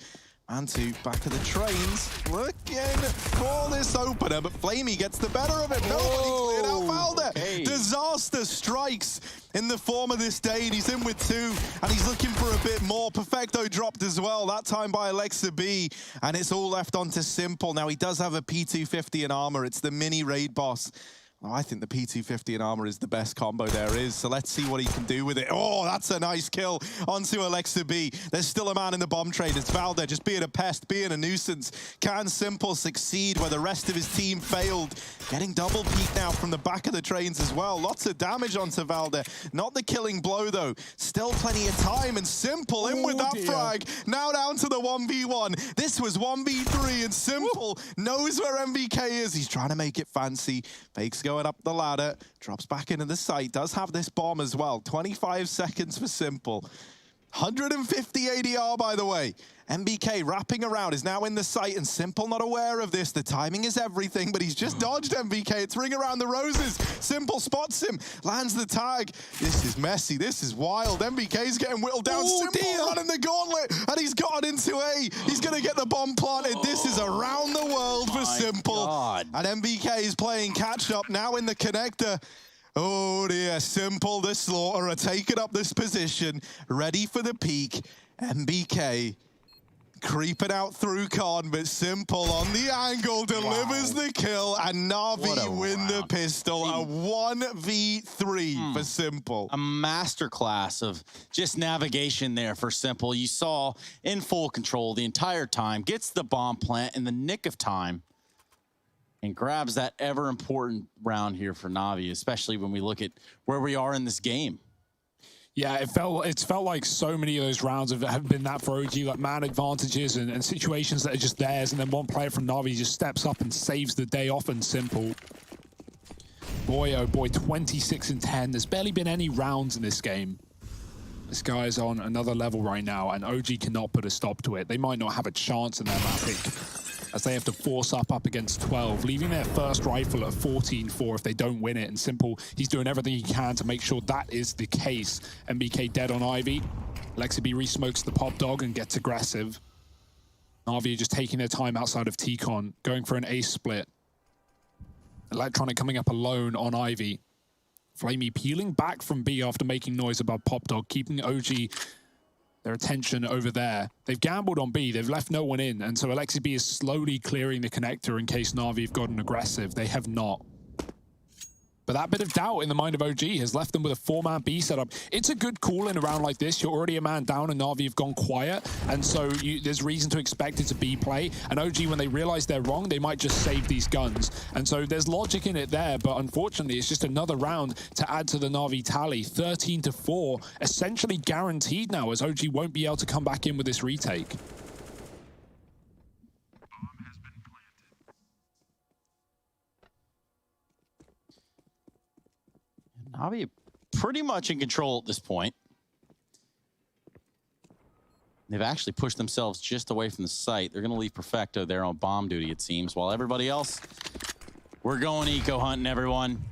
Mantu back of the trains, looking for this opener, but Flamey gets the better of it. Nobody cleared out Valde. Okay. Disaster strikes in the form of this day, and he's in with 2, and he's looking for a bit more. Perfecto dropped as well, that time by Alexa B, and it's all left onto Simple. Now, he does have a P250 in armor. It's the mini raid boss. Oh, I think the P250 in armor is the best combo there is, so let's see what he can do with it. Oh, that's a nice kill onto Alexa B. There's still a man in the bomb trade. It's Valde just being a pest, being a nuisance. Can Simple succeed where the rest of his team failed? Getting double peek now from the back of the trains as well. Lots of damage onto Valde. Not the killing blow, though. Still plenty of time, and Simple in with that frag. Now down to the 1v1. This was 1v3, and Simple knows where MVK is. He's trying to make it fancy. Fakes going up the ladder, drops back into the site, does have this bomb as well. 25 seconds for Simple. 150 ADR, by the way. MBK wrapping around, is now in the site, and Simple not aware of this. The timing is everything, but he's just dodged MBK. It's Ring Around the Roses. Simple spots him, lands the tag. This is messy, this is wild. MBK's getting whittled down. Simple running the gauntlet, and he's gotten into A. He's gonna get the bomb planted. This is around the world for Simple. God. And MBK is playing catch up now in the connector. Oh dear, Simple the Slaughterer taking up this position, ready for the peak. MBK creeping out through Con, but Simple on the angle delivers the kill, and Navi win the pistol. A 1v3 for Simple. A masterclass of just navigation there for Simple. You saw in full control the entire time, gets the bomb plant in the nick of time, and grabs that ever important round here for Navi, especially when we look at where we are in this game. Yeah, it's felt like so many of those rounds have been that for OG, like man advantages and situations that are just theirs, and then one player from Navi just steps up and saves the day off, and Simple. Boy, oh boy, 26 and 10. There's barely been any rounds in this game. This guy is on another level right now, and OG cannot put a stop to it. They might not have a chance in their mapping. as they have to force up against 12, leaving their first rifle at 14-4 if they don't win it. And Simple, he's doing everything he can to make sure that is the case. MBK dead on Ivy. Lexi re-smokes the pop dog and gets aggressive. Navi are just taking their time outside of T-Con, going for an ace split. Electronic coming up alone on Ivy. Flamey peeling back from B after making noise above pop dog, keeping OG their attention over there. They've gambled on B, they've left no one in, and so Alexi B is slowly clearing the connector in case Navi have gotten aggressive. They have not. But that bit of doubt in the mind of OG has left them with a 4-man B setup. It's a good call in a round like this. You're already a man down and Navi have gone quiet, and so there's reason to expect it's a B play. And OG, when they realize they're wrong, they might just save these guns. And so there's logic in it there, but unfortunately, it's just another round to add to the Navi tally. 13-4, essentially guaranteed now, as OG won't be able to come back in with this retake. Navi pretty much in control at this point. They've actually pushed themselves just away from the site. They're going to leave Perfecto there on bomb duty, it seems, while everybody else, we're going eco hunting, everyone.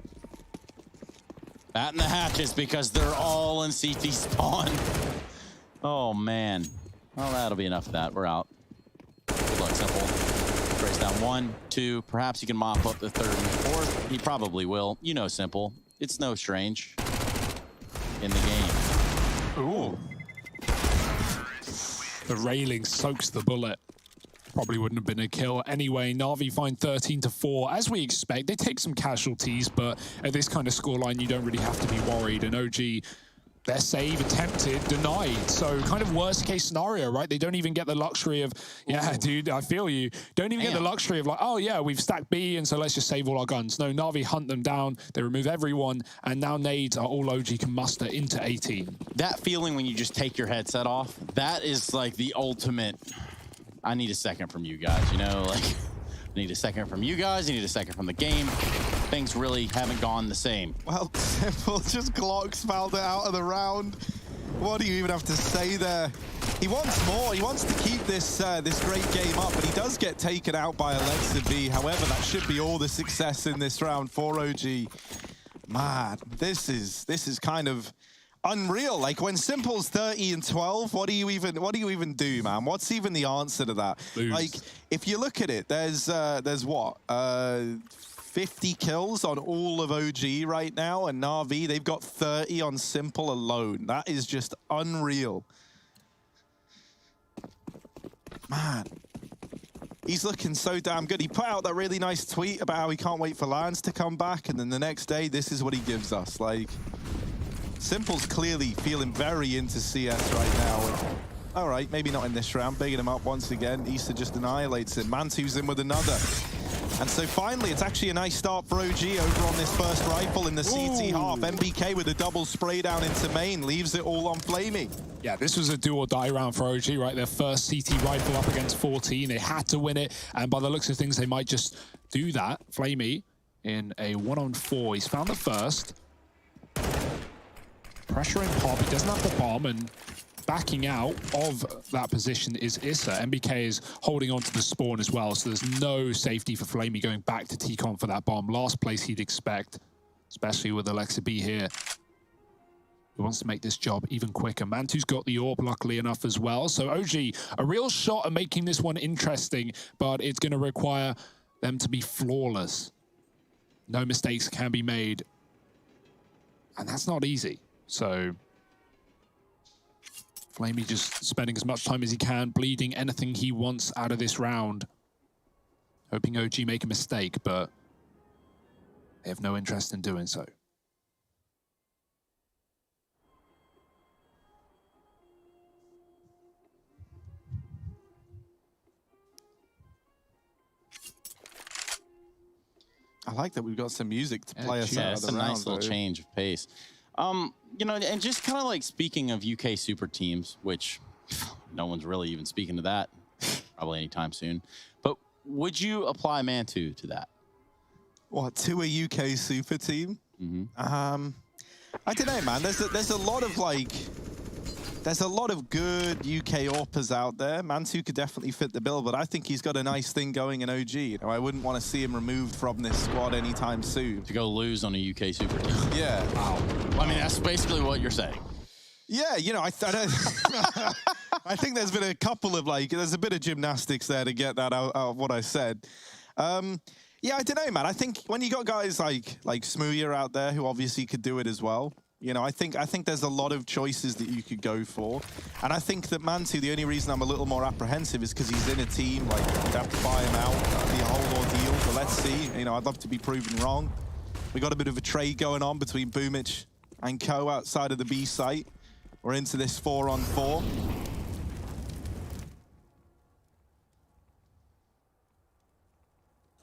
Batting the hatches because they're all in CT spawn. Oh, man. Well, that'll be enough of that. We're out. Good luck, Simple. Trace down 1, 2. Perhaps he can mop up the 3rd and 4th. He probably will. You know Simple. It's no strange in the game. Ooh. The railing soaks the bullet. Probably wouldn't have been a kill anyway. Navi find 13-4. As we expect, they take some casualties, but at this kind of scoreline, you don't really have to be worried. And OG, their save attempted, denied. So kind of worst case scenario, right? They don't even get the luxury of, yeah, dude, I feel you. Don't even get the luxury of like, oh yeah, we've stacked B, and so let's just save all our guns. No, Navi hunt them down. They remove everyone, and now nades are all OG can muster into 18. That feeling when you just take your headset off, that is like the ultimate, I need a second from you guys, you know? Like, I need a second from you guys. I need a second from the game. Things really haven't gone the same. Well, Simple just Glocks fouled it out of the round. What do you even have to say there? He wants more. He wants to keep this this great game up, but he does get taken out by Alexa B. However, that should be all the success in this round for OG. Man, this is kind of unreal. Like when Simple's 30-12, what do you even do, man? What's even the answer to that? Lose. Like if you look at it, there's what 50 kills on all of OG right now, and Navi, they've got 30 on Simple alone. That is just unreal. Man, he's looking so damn good. He put out that really nice tweet about how he can't wait for Lions to come back, and then the next day, this is what he gives us. Like, Simple's clearly feeling very into CS right now. And, all right, maybe not in this round. Bigging him up once again. Issa just annihilates him. Mantu's in with another. And so finally, it's actually a nice start for OG over on this first rifle in the CT half. MBK with a double spray down into main, leaves it all on Flamey. Yeah, this was a do or die round for OG, right? Their first CT rifle up against 14. They had to win it, and by the looks of things, they might just do that. Flamey in a 1-on-4. He's found the first. Pressuring Pop. He doesn't have the bomb, and backing out of that position is Issa. MBK is holding on to the spawn as well, so there's no safety for Flamey going back to T-Con for that bomb. Last place he'd expect, especially with Alexa B here. He wants to make this job even quicker. Mantu's got the AWP, luckily enough, as well. So OG, a real shot at making this one interesting, but it's going to require them to be flawless. No mistakes can be made, and that's not easy. So Flamey just spending as much time as he can, bleeding anything he wants out of this round. Hoping OG make a mistake, but they have no interest in doing so. I like that we've got some music to play us out of the round. Yeah, it's a nice little change of pace. You know, and just kind of like speaking of UK super teams, which no one's really even speaking to that probably anytime soon, but would you apply Mantu to that? What, to a UK super team? I don't know, man. There's a lot of like there's a lot of good UK AWPers out there. Mantu could definitely fit the bill, but I think he's got a nice thing going in OG. You know, I wouldn't want to see him removed from this squad anytime soon. To go lose on a UK super team. Yeah. Wow. I mean, that's basically what you're saying. Yeah, you know, I think there's been a couple of, like, there's a bit of gymnastics there to get that out of what I said. Yeah, I don't know, man. I think when you got guys like Smooya out there who obviously could do it as well, you know, I think there's a lot of choices that you could go for. And I think that Mantu, the only reason I'm a little more apprehensive is because he's in a team, like, you'd have to buy him out. That'd be a whole ordeal, but let's see. You know, I'd love to be proven wrong. We got a bit of a trade going on between Boomich and Co outside of the B site. We're into this 4-on-4.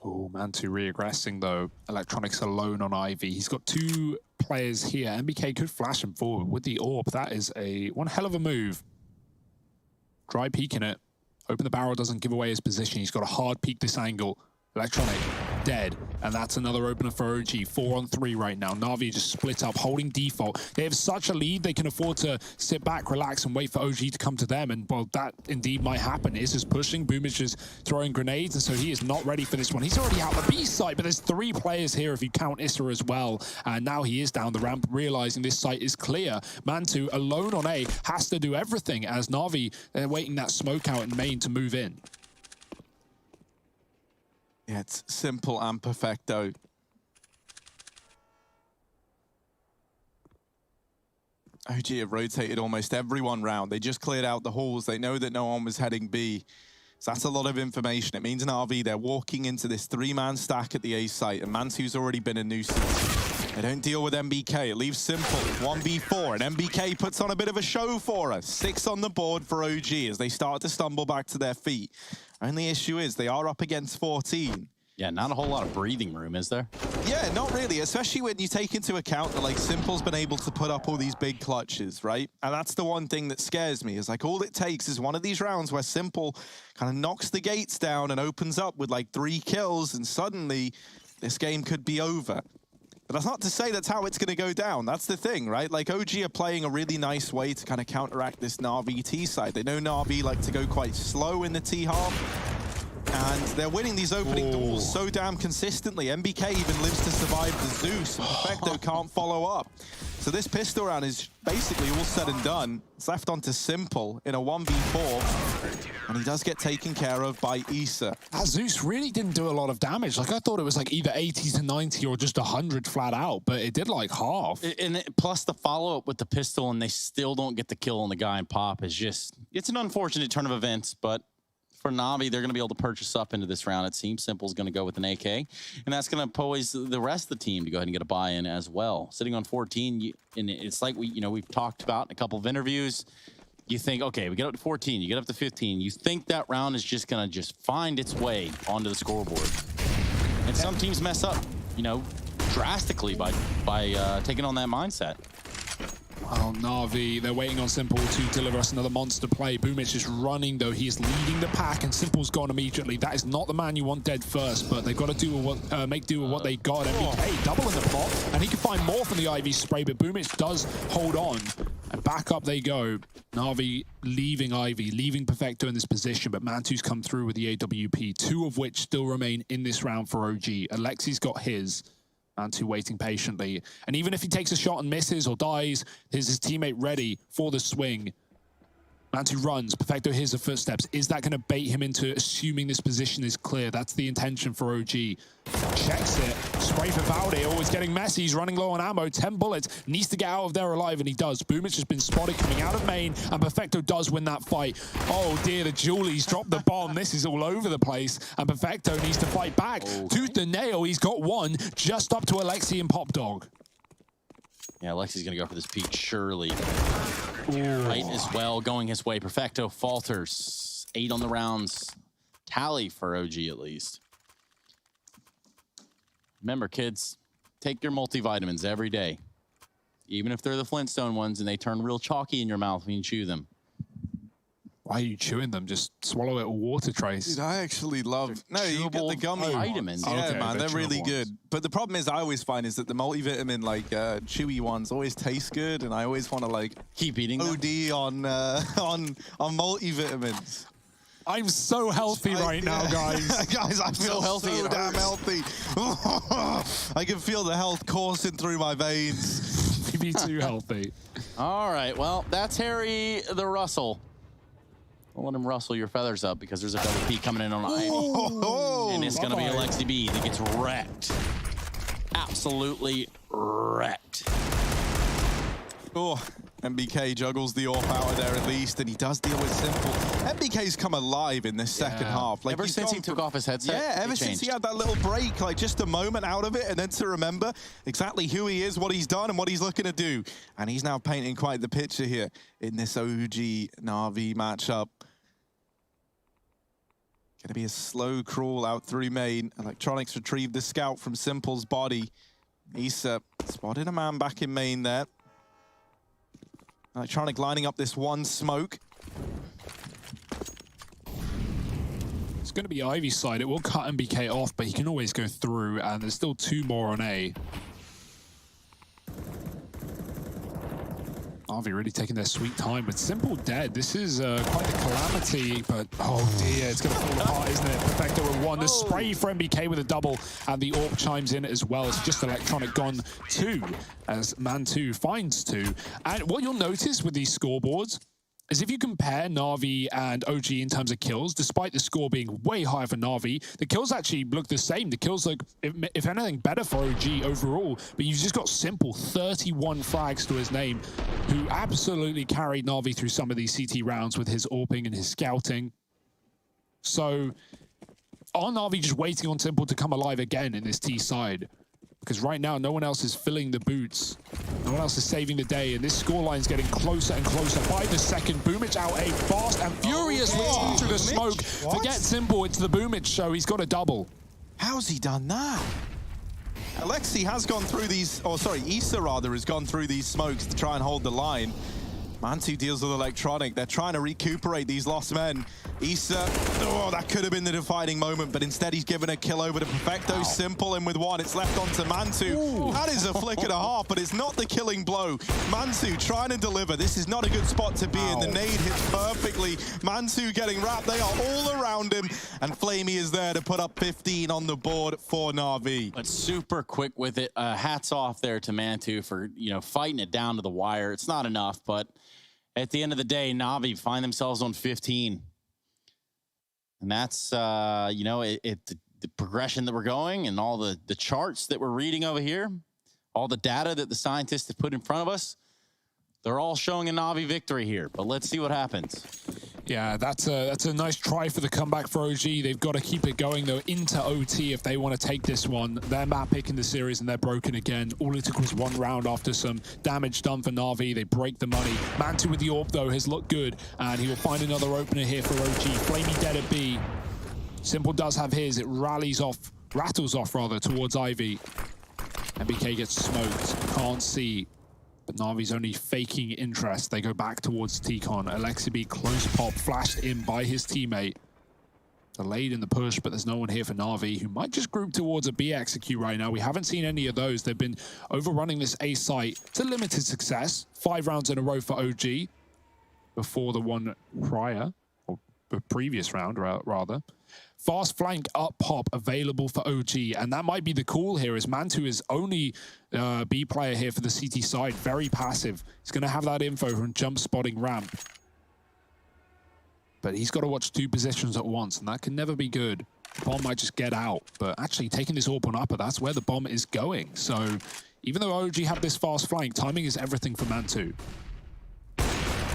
Oh, Mantu reaggressing though. Electronics alone on Ivy. He's got 2 players here. MBK could flash him forward with the AWP. That is one hell of a move. Dry peeking it. Hoping the barrel doesn't give away his position. He's got a hard peek this angle. Electronic dead, and that's another opener for OG. 4-on-3 right now. Navi just split up, holding default. They have such a lead, they can afford to sit back, relax, and wait for OG to come to them, and well, that indeed might happen. Is just pushing, Boomich is throwing grenades, and so he is not ready for this one. He's already out the B site, but there's 3 players here if you count Issa as well, and now he is down the ramp, realizing this site is clear. Mantu, alone on A, has to do everything, as Navi, they're waiting that smoke out in main to move in. Yeah, it's simple and perfecto. OG have rotated almost everyone round. They just cleared out the halls. They know that no one was heading B. So that's a lot of information. It means in RV, they're walking into this 3-man stack at the A site, and Mantu's already been a nuisance. They don't deal with MBK. It leaves simple. 1v4, and MBK puts on a bit of a show for us. 6 on the board for OG as they start to stumble back to their feet. Only issue is they are up against 14. Yeah, not a whole lot of breathing room, is there? Yeah, not really, especially when you take into account that, like, Simple's been able to put up all these big clutches, right? And that's the one thing that scares me, is, like, all it takes is one of these rounds where Simple kind of knocks the gates down and opens up with, like, 3 kills, and suddenly this game could be over. But that's not to say that's how it's going to go down. That's the thing, right? Like, OG are playing a really nice way to kind of counteract this Na'Vi T side. They know Na'Vi like to go quite slow in the T half. And they're winning these opening duels so damn consistently. MBK even lives to survive the Zeus, and Perfecto can't follow up. So this pistol round is basically all said and done. It's left onto Simple in a 1v4. And he does get taken care of by Issa. That Zeus really didn't do a lot of damage. Like, I thought it was like either 80 to 90 or just 100 flat out, but it did like half. And plus the follow-up with the pistol, and they still don't get the kill on the guy in Pop is just, it's an unfortunate turn of events, but for Navi, they're going to be able to purchase up into this round. It seems Simple's going to go with an AK, and that's going to poise the rest of the team to go ahead and get a buy-in as well. Sitting on 14, and it's like we've talked about in a couple of interviews. You think, okay, we get up to 14, you get up to 15. You think that round is just going to find its way onto the scoreboard. And some teams mess up, drastically by taking on that mindset. Well, Navi, they're waiting on Simple to deliver us another monster play. Boomich is running, though. He is leading the pack, and Simple's gone immediately. That is not the man you want dead first, but they've got to do make do with what they got. MBK double in the plot, and he can find more from the Ivy spray, but Boomich does hold on, and back up they go. Navi leaving Ivy, leaving Perfecto in this position, but Mantu's come through with the AWP, 2 of which still remain in this round for OG. Alexi's got his. Mantu waiting patiently. And even if he takes a shot and misses or dies, is his teammate ready for the swing? Mantu runs. Perfecto hears the footsteps. Is that going to bait him into assuming this position is clear? That's the intention for OG. Checks it. Spray for Valde. Always getting messy. He's running low on ammo. 10 bullets. Needs to get out of there alive, and he does. Boomich has been spotted coming out of main, and Perfecto does win that fight. Oh, dear. The Julie's dropped the bomb. This is all over the place, and Perfecto needs to fight back. Tooth and nail. He's got one just up to Alexi and Pop Dog. Yeah, Alexi's going to go for this peak, surely. Right as well, going his way. Perfecto falters. 8 on the rounds. Tally for OG, at least. Remember, kids, take your multivitamins every day. Even if they're the Flintstone ones and they turn real chalky in your mouth when you chew them. Why are you chewing them? Just swallow it with water, Trace. Dude, I actually love... No, you get the gummy vitamins. Yeah, okay, man, they're really ones. good. But the problem is I always find is that the multivitamin, like, chewy ones always taste good, and I always want to, like... Keep eating them. OD on multivitamins. I'm so healthy right now, guys. Guys, I feel So healthy, so it damn hurts. healthy. I can feel the health coursing through my veins. Maybe too healthy. All right, well, that's Harry the Russell. Don't let him rustle your feathers up because there's a double P coming in on Ivy. And it's going to be Alexi B that gets wrecked. Absolutely wrecked. Oh, MBK juggles the AWP out of there at least, and he does deal with Simple. MBK's come alive in this second half. Like, Ever he's since he gone took off his headset, Yeah, ever since he had that little break, like just a moment out of it, and then to remember exactly who he is, what he's done, and what he's looking to do. And he's now painting quite the picture here in this OG Navi matchup. Gonna be a slow crawl out through main. Electronics retrieved the scout from Simple's body. Issa spotted a man back in main there. Electronic lining up this one smoke. It's going to be Ivy's side. It will cut MBK off, but he can always go through, and there's still 2 more on A. Navi really taking their sweet time, but Simple dead. This is quite a calamity, but oh dear, it's going to fall apart, isn't it? Perfecto with 1. The spray for MBK with a double, and the AWP chimes in as well. It's just Electronic gone 2, as Man2 finds 2. And what you'll notice with these scoreboards is if you compare Navi and OG in terms of kills, despite the score being way higher for Navi, the kills actually look the same. The kills look, if anything, better for OG overall, but you've just got Simple, 31 frags to his name, who absolutely carried Navi through some of these CT rounds with his AWPing and his scouting. So, are Navi just waiting on Simple to come alive again in this T side? Because right now, no one else is filling the boots. No one else is saving the day, and this scoreline's getting closer and closer by the second. Boomich out A fast and furiously through the smoke. Forget Simple, it's the Boomich show. He's got a double. How's he done that? Alexi has gone through these, or sorry, Issa rather has gone through these smokes to try and hold the line. Man2 deals with Electronic. They're trying to recuperate these lost men. Issa, oh, that could have been the defining moment, but instead he's given a kill over to Perfecto. Simple in with 1. It's left on to Man2. Ooh. That is a flick and a half, but it's not the killing blow. Man2 trying to deliver. This is not a good spot to be in. The nade hits perfectly. Man2 getting wrapped. They are all around him, and Flamey is there to put up 15 on the board for Navi. But super quick with it. Hats off there to Man2 for, fighting it down to the wire. It's not enough, but at the end of the day, Navi find themselves on 15. And that's, the progression that we're going and all the charts that we're reading over here, all the data that the scientists have put in front of us, they're all showing a Navi victory here. But let's see what happens. Yeah, that's a nice try for the comeback for OG. They've got to keep it going, though, into OT if they want to take this one. They're map picking the series, and they're broken again. All it took was 1 round after some damage done for Navi. They break the money. Man2 with the AWP, though, has looked good, and he will find another opener here for OG. Flamey dead at B. Simple does have his. It rattles off towards Ivy. MBK gets smoked. Can't see. But Navi's only faking interest. They go back towards T-Con. Alexibi close pop, flashed in by his teammate. Delayed in the push, but there's no one here for Navi, who might just group towards a B execute right now. We haven't seen any of those. They've been overrunning this A site to limited success. 5 rounds in a row for OG before the one prior, or the previous round, rather. Fast flank up pop available for OG, and that might be the call here, as Man2 is only B player here for the CT side, very passive. He's going to have that info from jump spotting ramp. But he's got to watch 2 positions at once, and that can never be good. The bomb might just get out, but actually taking this AWP on upper, that's where the bomb is going. So even though OG have this fast flank, timing is everything for Man2.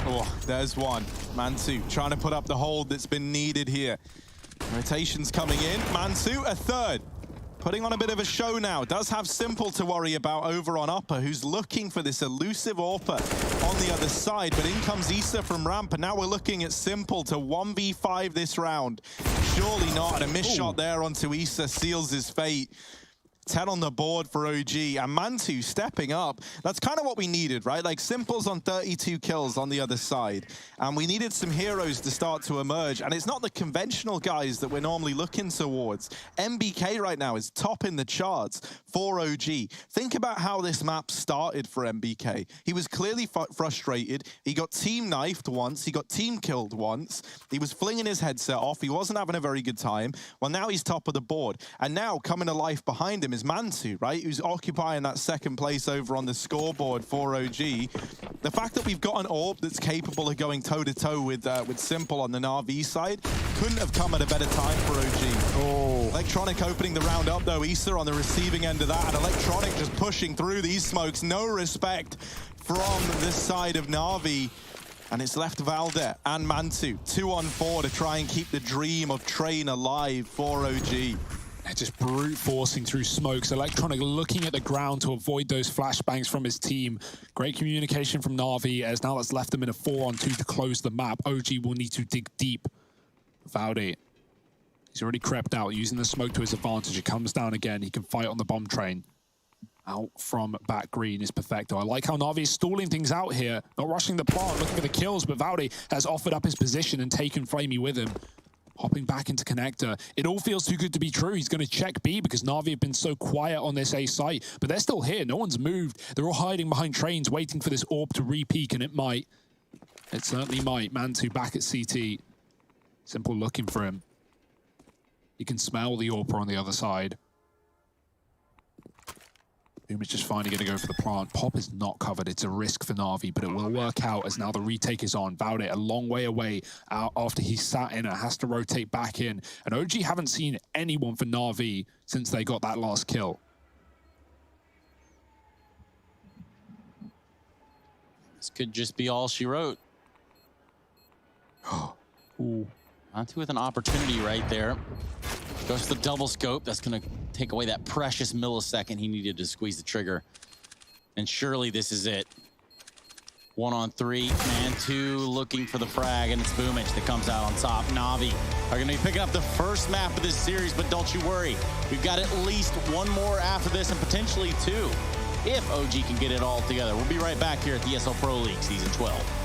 Oh, there's one. Man2 trying to put up the hold that's been needed here. Rotations coming in. Man2 a 3rd. Putting on a bit of a show now. Does have Simple to worry about over on upper, who's looking for this elusive AWPer on the other side. But in comes Issa from ramp, and now we're looking at Simple to 1v5 this round. Surely not. And a missed shot there onto Issa seals his fate. 10 on the board for OG, and Mantu stepping up. That's kind of what we needed, right? Like, Simple's on 32 kills on the other side, and we needed some heroes to start to emerge, and it's not the conventional guys that we're normally looking towards. MBK right now is top in the charts for OG. Think about how this map started for MBK. He was clearly frustrated. He got team knifed once. He got team killed once. He was flinging his headset off. He wasn't having a very good time. Well, now he's top of the board, and now coming to life behind him is Mantu, right? Who's occupying that second place over on the scoreboard for OG. The fact that we've got an AWP that's capable of going toe-to-toe with Simple on the Na'Vi side couldn't have come at a better time for OG. Oh. Electronic opening the round up, though. Issa on the receiving end of that, and Electronic just pushing through these smokes. No respect from this side of Na'Vi. And it's left Valde and Mantu 2-on-4 to try and keep the dream of Train alive for OG. They're just brute forcing through smokes. Electronic looking at the ground to avoid those flashbangs from his team. Great communication from Na'Vi, as now that's left them in a 4-on-2 to close the map. OG will need to dig deep. Valde, he's already crept out, using the smoke to his advantage. It comes down again. He can fight on the bomb train. Out from back green is Perfecto. I like how Na'Vi is stalling things out here. Not rushing the plant, looking for the kills, but Valde has offered up his position and taken Flamey with him. Hopping back into Connector. It all feels too good to be true. He's going to check B because Na'Vi have been so quiet on this A site. But they're still here. No one's moved. They're all hiding behind trains, waiting for this AWP to re-peak, and it might. It certainly might. Mantu back at CT. Simple looking for him. You can smell the AWP on the other side. Boom is just finally going to go for the plant. Pop is not covered. It's a risk for Na'Vi, but it will work out as now the retake is on. Valde a long way away out after he sat in it, has to rotate back in. And OG haven't seen anyone for Na'Vi since they got that last kill. This could just be all she wrote. Ooh. Mantu with an opportunity right there. Goes to the double scope. That's going to take away that precious millisecond he needed to squeeze the trigger. And surely this is it. 1-on-3, Mantu looking for the frag, and it's Boomich that comes out on top. Na'Vi are going to be picking up the first map of this series, but don't you worry. We've got at least one more after this, and potentially two, if OG can get it all together. We'll be right back here at the ESL Pro League Season 12.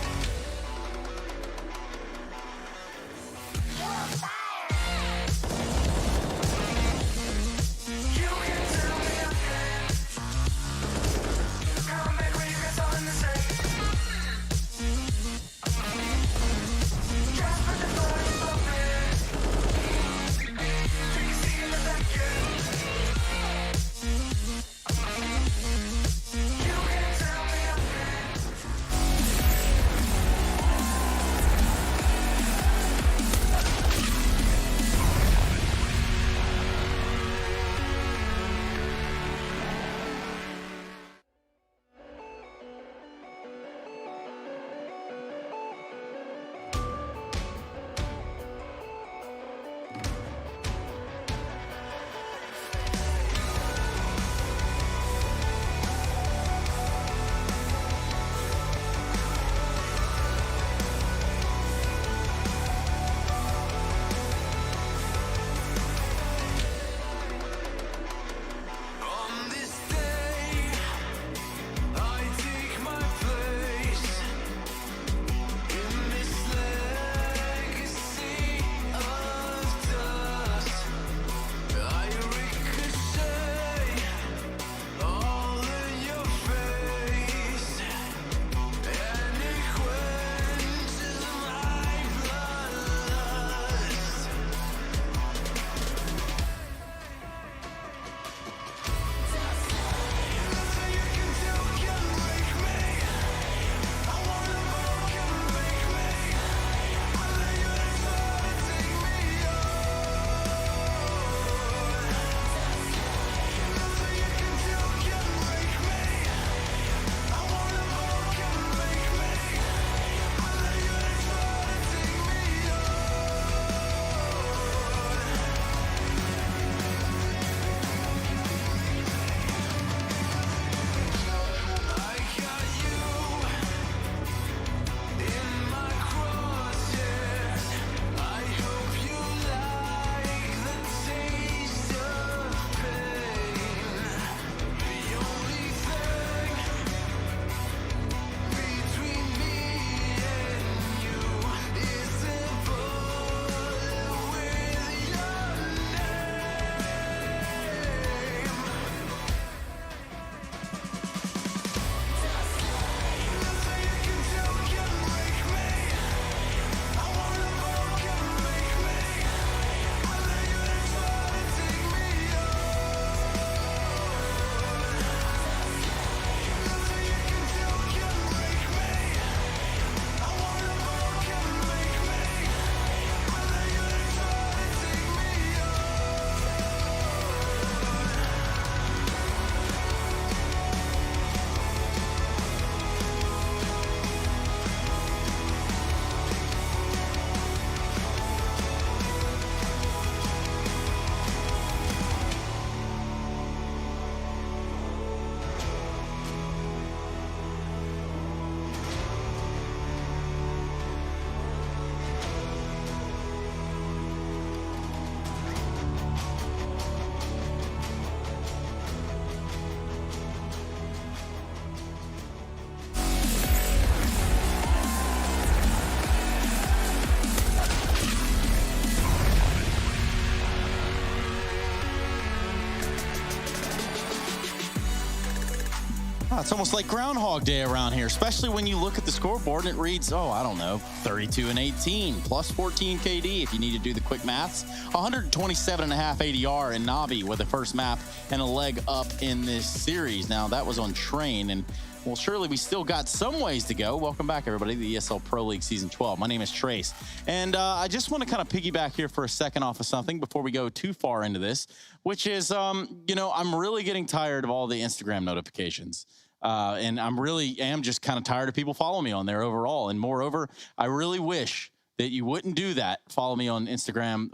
Oh, it's almost like Groundhog Day around here, especially when you look at the scoreboard and it reads, oh, I don't know, 32 and 18, plus 14 KD if you need to do the quick maths. 127.5 ADR in Navi with the first map and a leg up in this series. Now, that was on Train, and well, surely we still got some ways to go. Welcome back, everybody, to the ESL Pro League Season 12. My name is Trace, and I just want to kind of piggyback here for a second off of something before we go too far into this, which is, you know, I'm really getting tired of all the Instagram notifications. And am just kind of tired of people following me on there overall. And moreover, I really wish that you wouldn't do that. Follow me on Instagram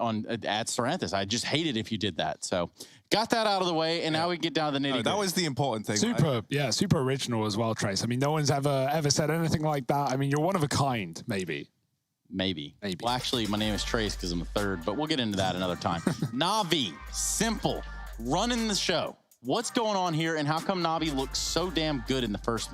at Saranthus. I just hate it if you did that. So got that out of the way, and now we get down to the nitty-gritty. That was the important thing. Super original as well, Trace. I mean, no one's ever said anything like that. I mean, you're one of a kind, maybe. Maybe. Well, actually, my name is Trace because I'm a third, but we'll get into that another time. Navi, simple, running the show. What's going on here, and how come Navi looks so damn good in the first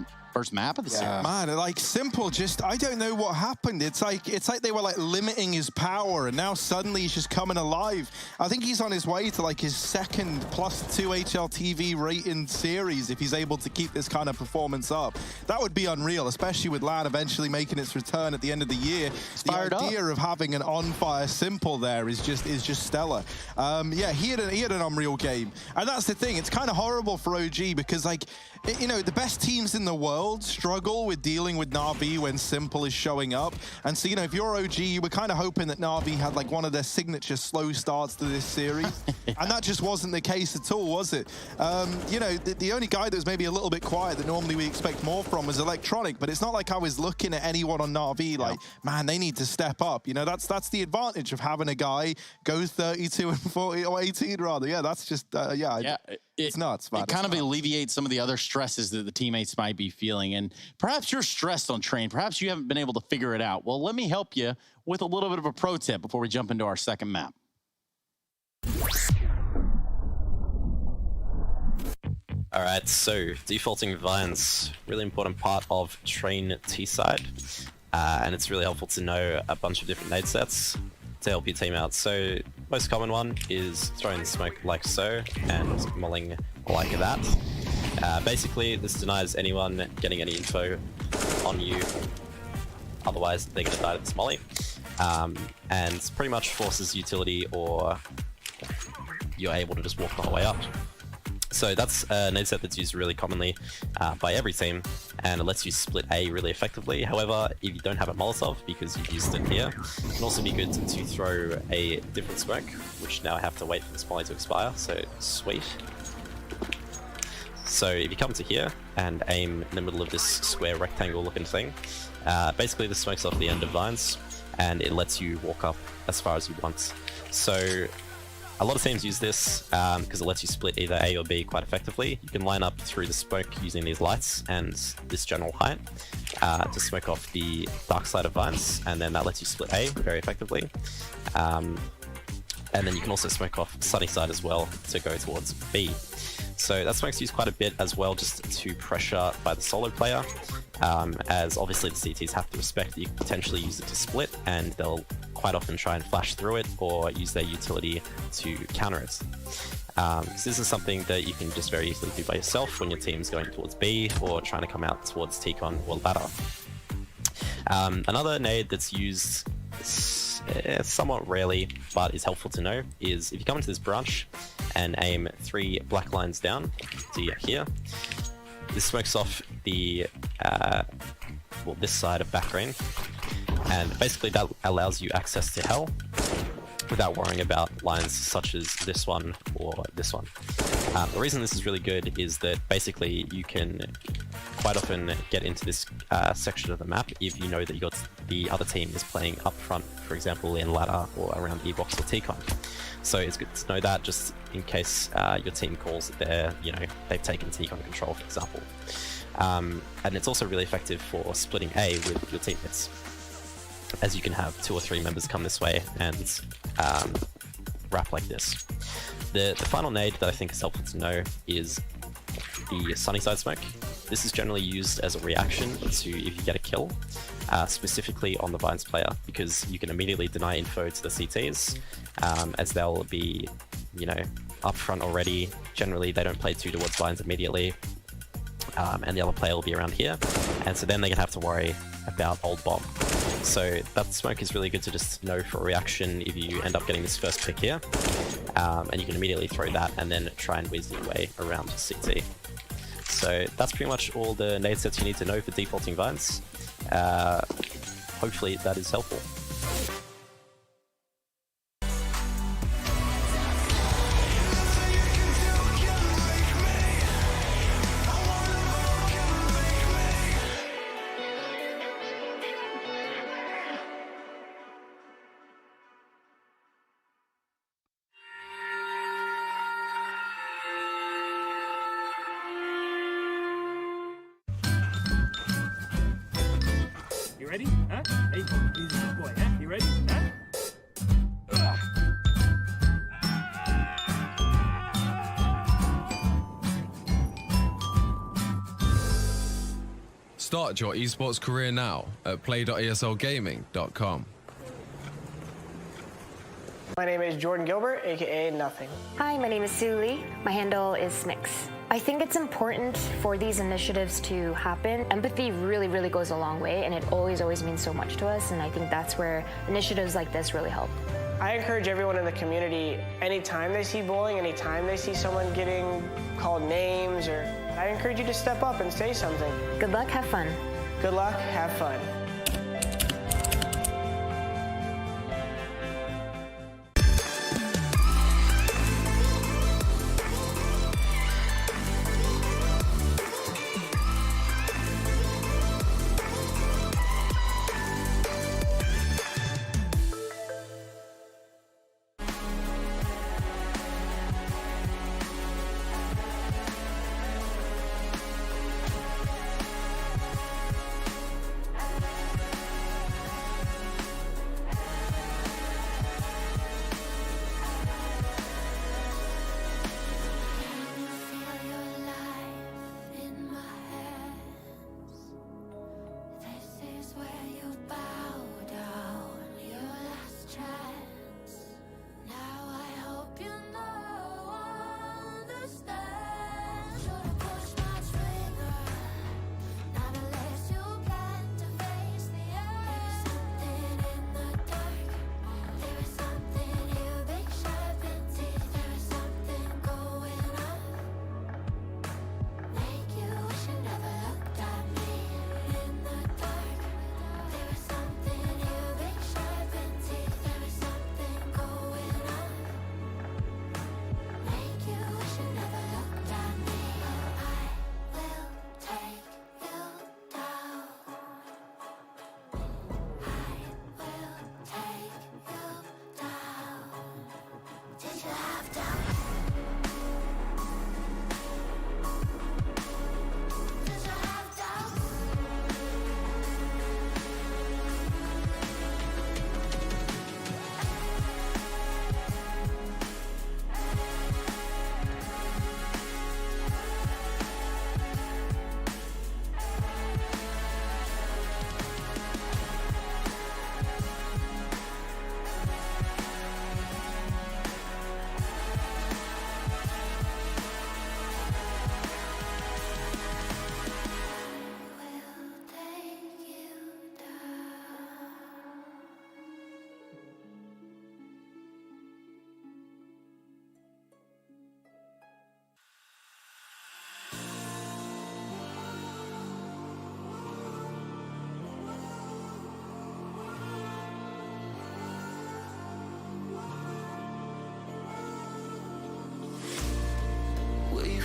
map of the series? Man, like simple, just I don't know what happened. It's like they were like limiting his power, and now suddenly he's just coming alive. I think he's on his way to like his second +2 HLTV rating series if he's able to keep this kind of performance up. That would be unreal, especially with LAN eventually making its return at the end of the year. The idea of having an on-fire simple there is just stellar. Yeah, he had an unreal game, and that's the thing. It's kind of horrible for OG because, like, you know, the best teams in the world struggle with dealing with Navi when simple is showing up. And so, you know, if you're OG, you were kind of hoping that Navi had like one of their signature slow starts to this series. And that just wasn't the case at all, was it? You know, the only guy that was maybe a little bit quiet that normally we expect more from was Electronic, but it's not like I was looking at anyone on Navi like, man, they need to step up. You know, that's the advantage of having a guy go 32 and 40, or 18 rather. Yeah, that's just, it's nuts, man. It kind of alleviates some of the other stresses that the teammates might be feeling. And perhaps you're stressed on Train. Perhaps you haven't been able to figure it out. Well, let me help you with a little bit of a pro tip before we jump into our second map. All right, so defaulting vines, really important part of Train T-side. And it's really helpful to know a bunch of different nade sets to help your team out. So most common one is throwing the smoke like so and mulling like that. Basically, this denies anyone getting any info on you. Otherwise, they're going to die to this molly. And pretty much forces utility, or you're able to just walk the whole way up. So that's a nade set that's used really commonly by every team, and it lets you split A really effectively. However, if you don't have a Molotov, because you've used it here, it can also be good to throw a different smoke, which now I have to wait for this molly to expire, so sweet. So if you come to here and aim in the middle of this square rectangle looking thing, basically the smoke's off the end of vines, and it lets you walk up as far as you want. So a lot of teams use this because it lets you split either A or B quite effectively. You can line up through the smoke using these lights and this general height to smoke off the dark side of vines, and then that lets you split A very effectively. And then you can also smoke off sunny side as well to go towards B. So that smoke's used quite a bit as well, just to pressure by the solo player, as obviously the CTs have to respect that you can potentially use it to split, and they'll quite often try and flash through it or use their utility to counter it. So this is something that you can just very easily do by yourself when your team's going towards B or trying to come out towards T-Con or ladder. Another nade that's used somewhat rarely, but is helpful to know, is if you come into this branch and aim 3 black lines down to here, this smokes off the this side of back green, and basically that allows you access to hell without worrying about lines such as this one or this one. The reason this is really good is that basically you can quite often get into this section of the map if you know that the other team is playing up front, for example in ladder or around E-box or T-Con. So it's good to know that, just in case your team calls that they've taken T-Con control, for example. And it's also really effective for splitting A with your teammates, as you can have 2 or 3 members come this way and wrap like this. The final nade that I think is helpful to know is the sunny side smoke. This is generally used as a reaction to if you get a kill, specifically on the Vines player, because you can immediately deny info to the CTs, as they'll be, up front already. Generally, they don't play 2 towards Vines immediately. and the other player will be around here, and so then they're gonna have to worry about old bomb. So that smoke is really good to just know for a reaction if you end up getting this first pick here, and you can immediately throw that and then try and whiz your way around CT. So that's pretty much all the nade sets you need to know for defaulting vines. Hopefully that is helpful. You ready? Huh? Hey, he's a good boy, huh? You ready? Huh? Start your esports career now at play.eslgaming.com. My name is Jordan Gilbert, aka Nothing. Hi, my name is Sue Lee. My handle is Smix. I think it's important for these initiatives to happen. Empathy really, really goes a long way, and it always means so much to us, and I think that's where initiatives like this really help. I encourage everyone in the community, anytime they see bullying, anytime they see someone getting called names, I encourage you to step up and say something. Good luck, have fun. Good luck, have fun.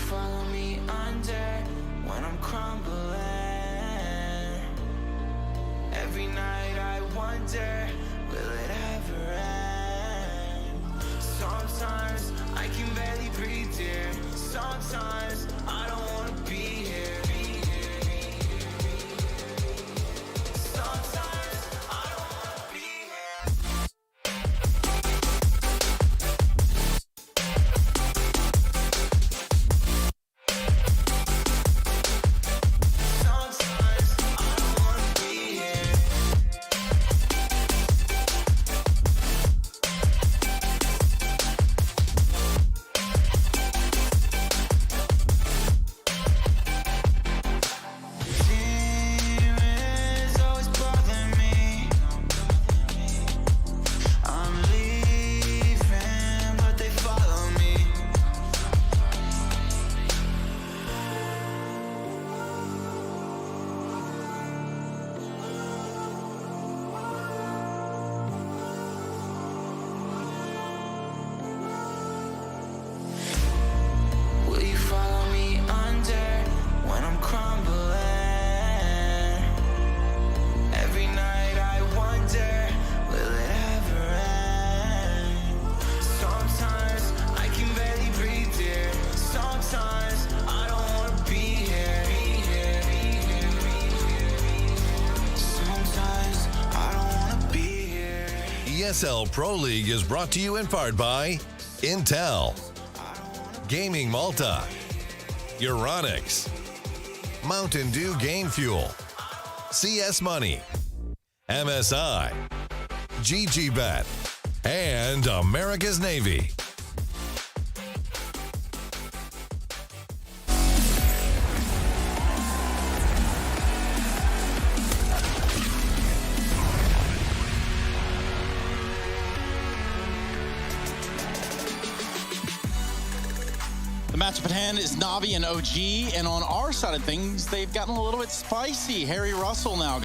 Follow me under when I'm crumbling. Every night I wonder, will it ever end? Sometimes I can barely breathe, dear. Sometimes I don't wanna be here. Sometimes I don't wanna be here. ESL Pro League is brought to you in part by Intel, Gaming Malta, Euronics, Mountain Dew Game Fuel, CS Money, MSI, GGBet, and America's Navy. The matchup at hand is Navi and OG, and on our side of things, they've gotten a little bit spicy. Harry Russell now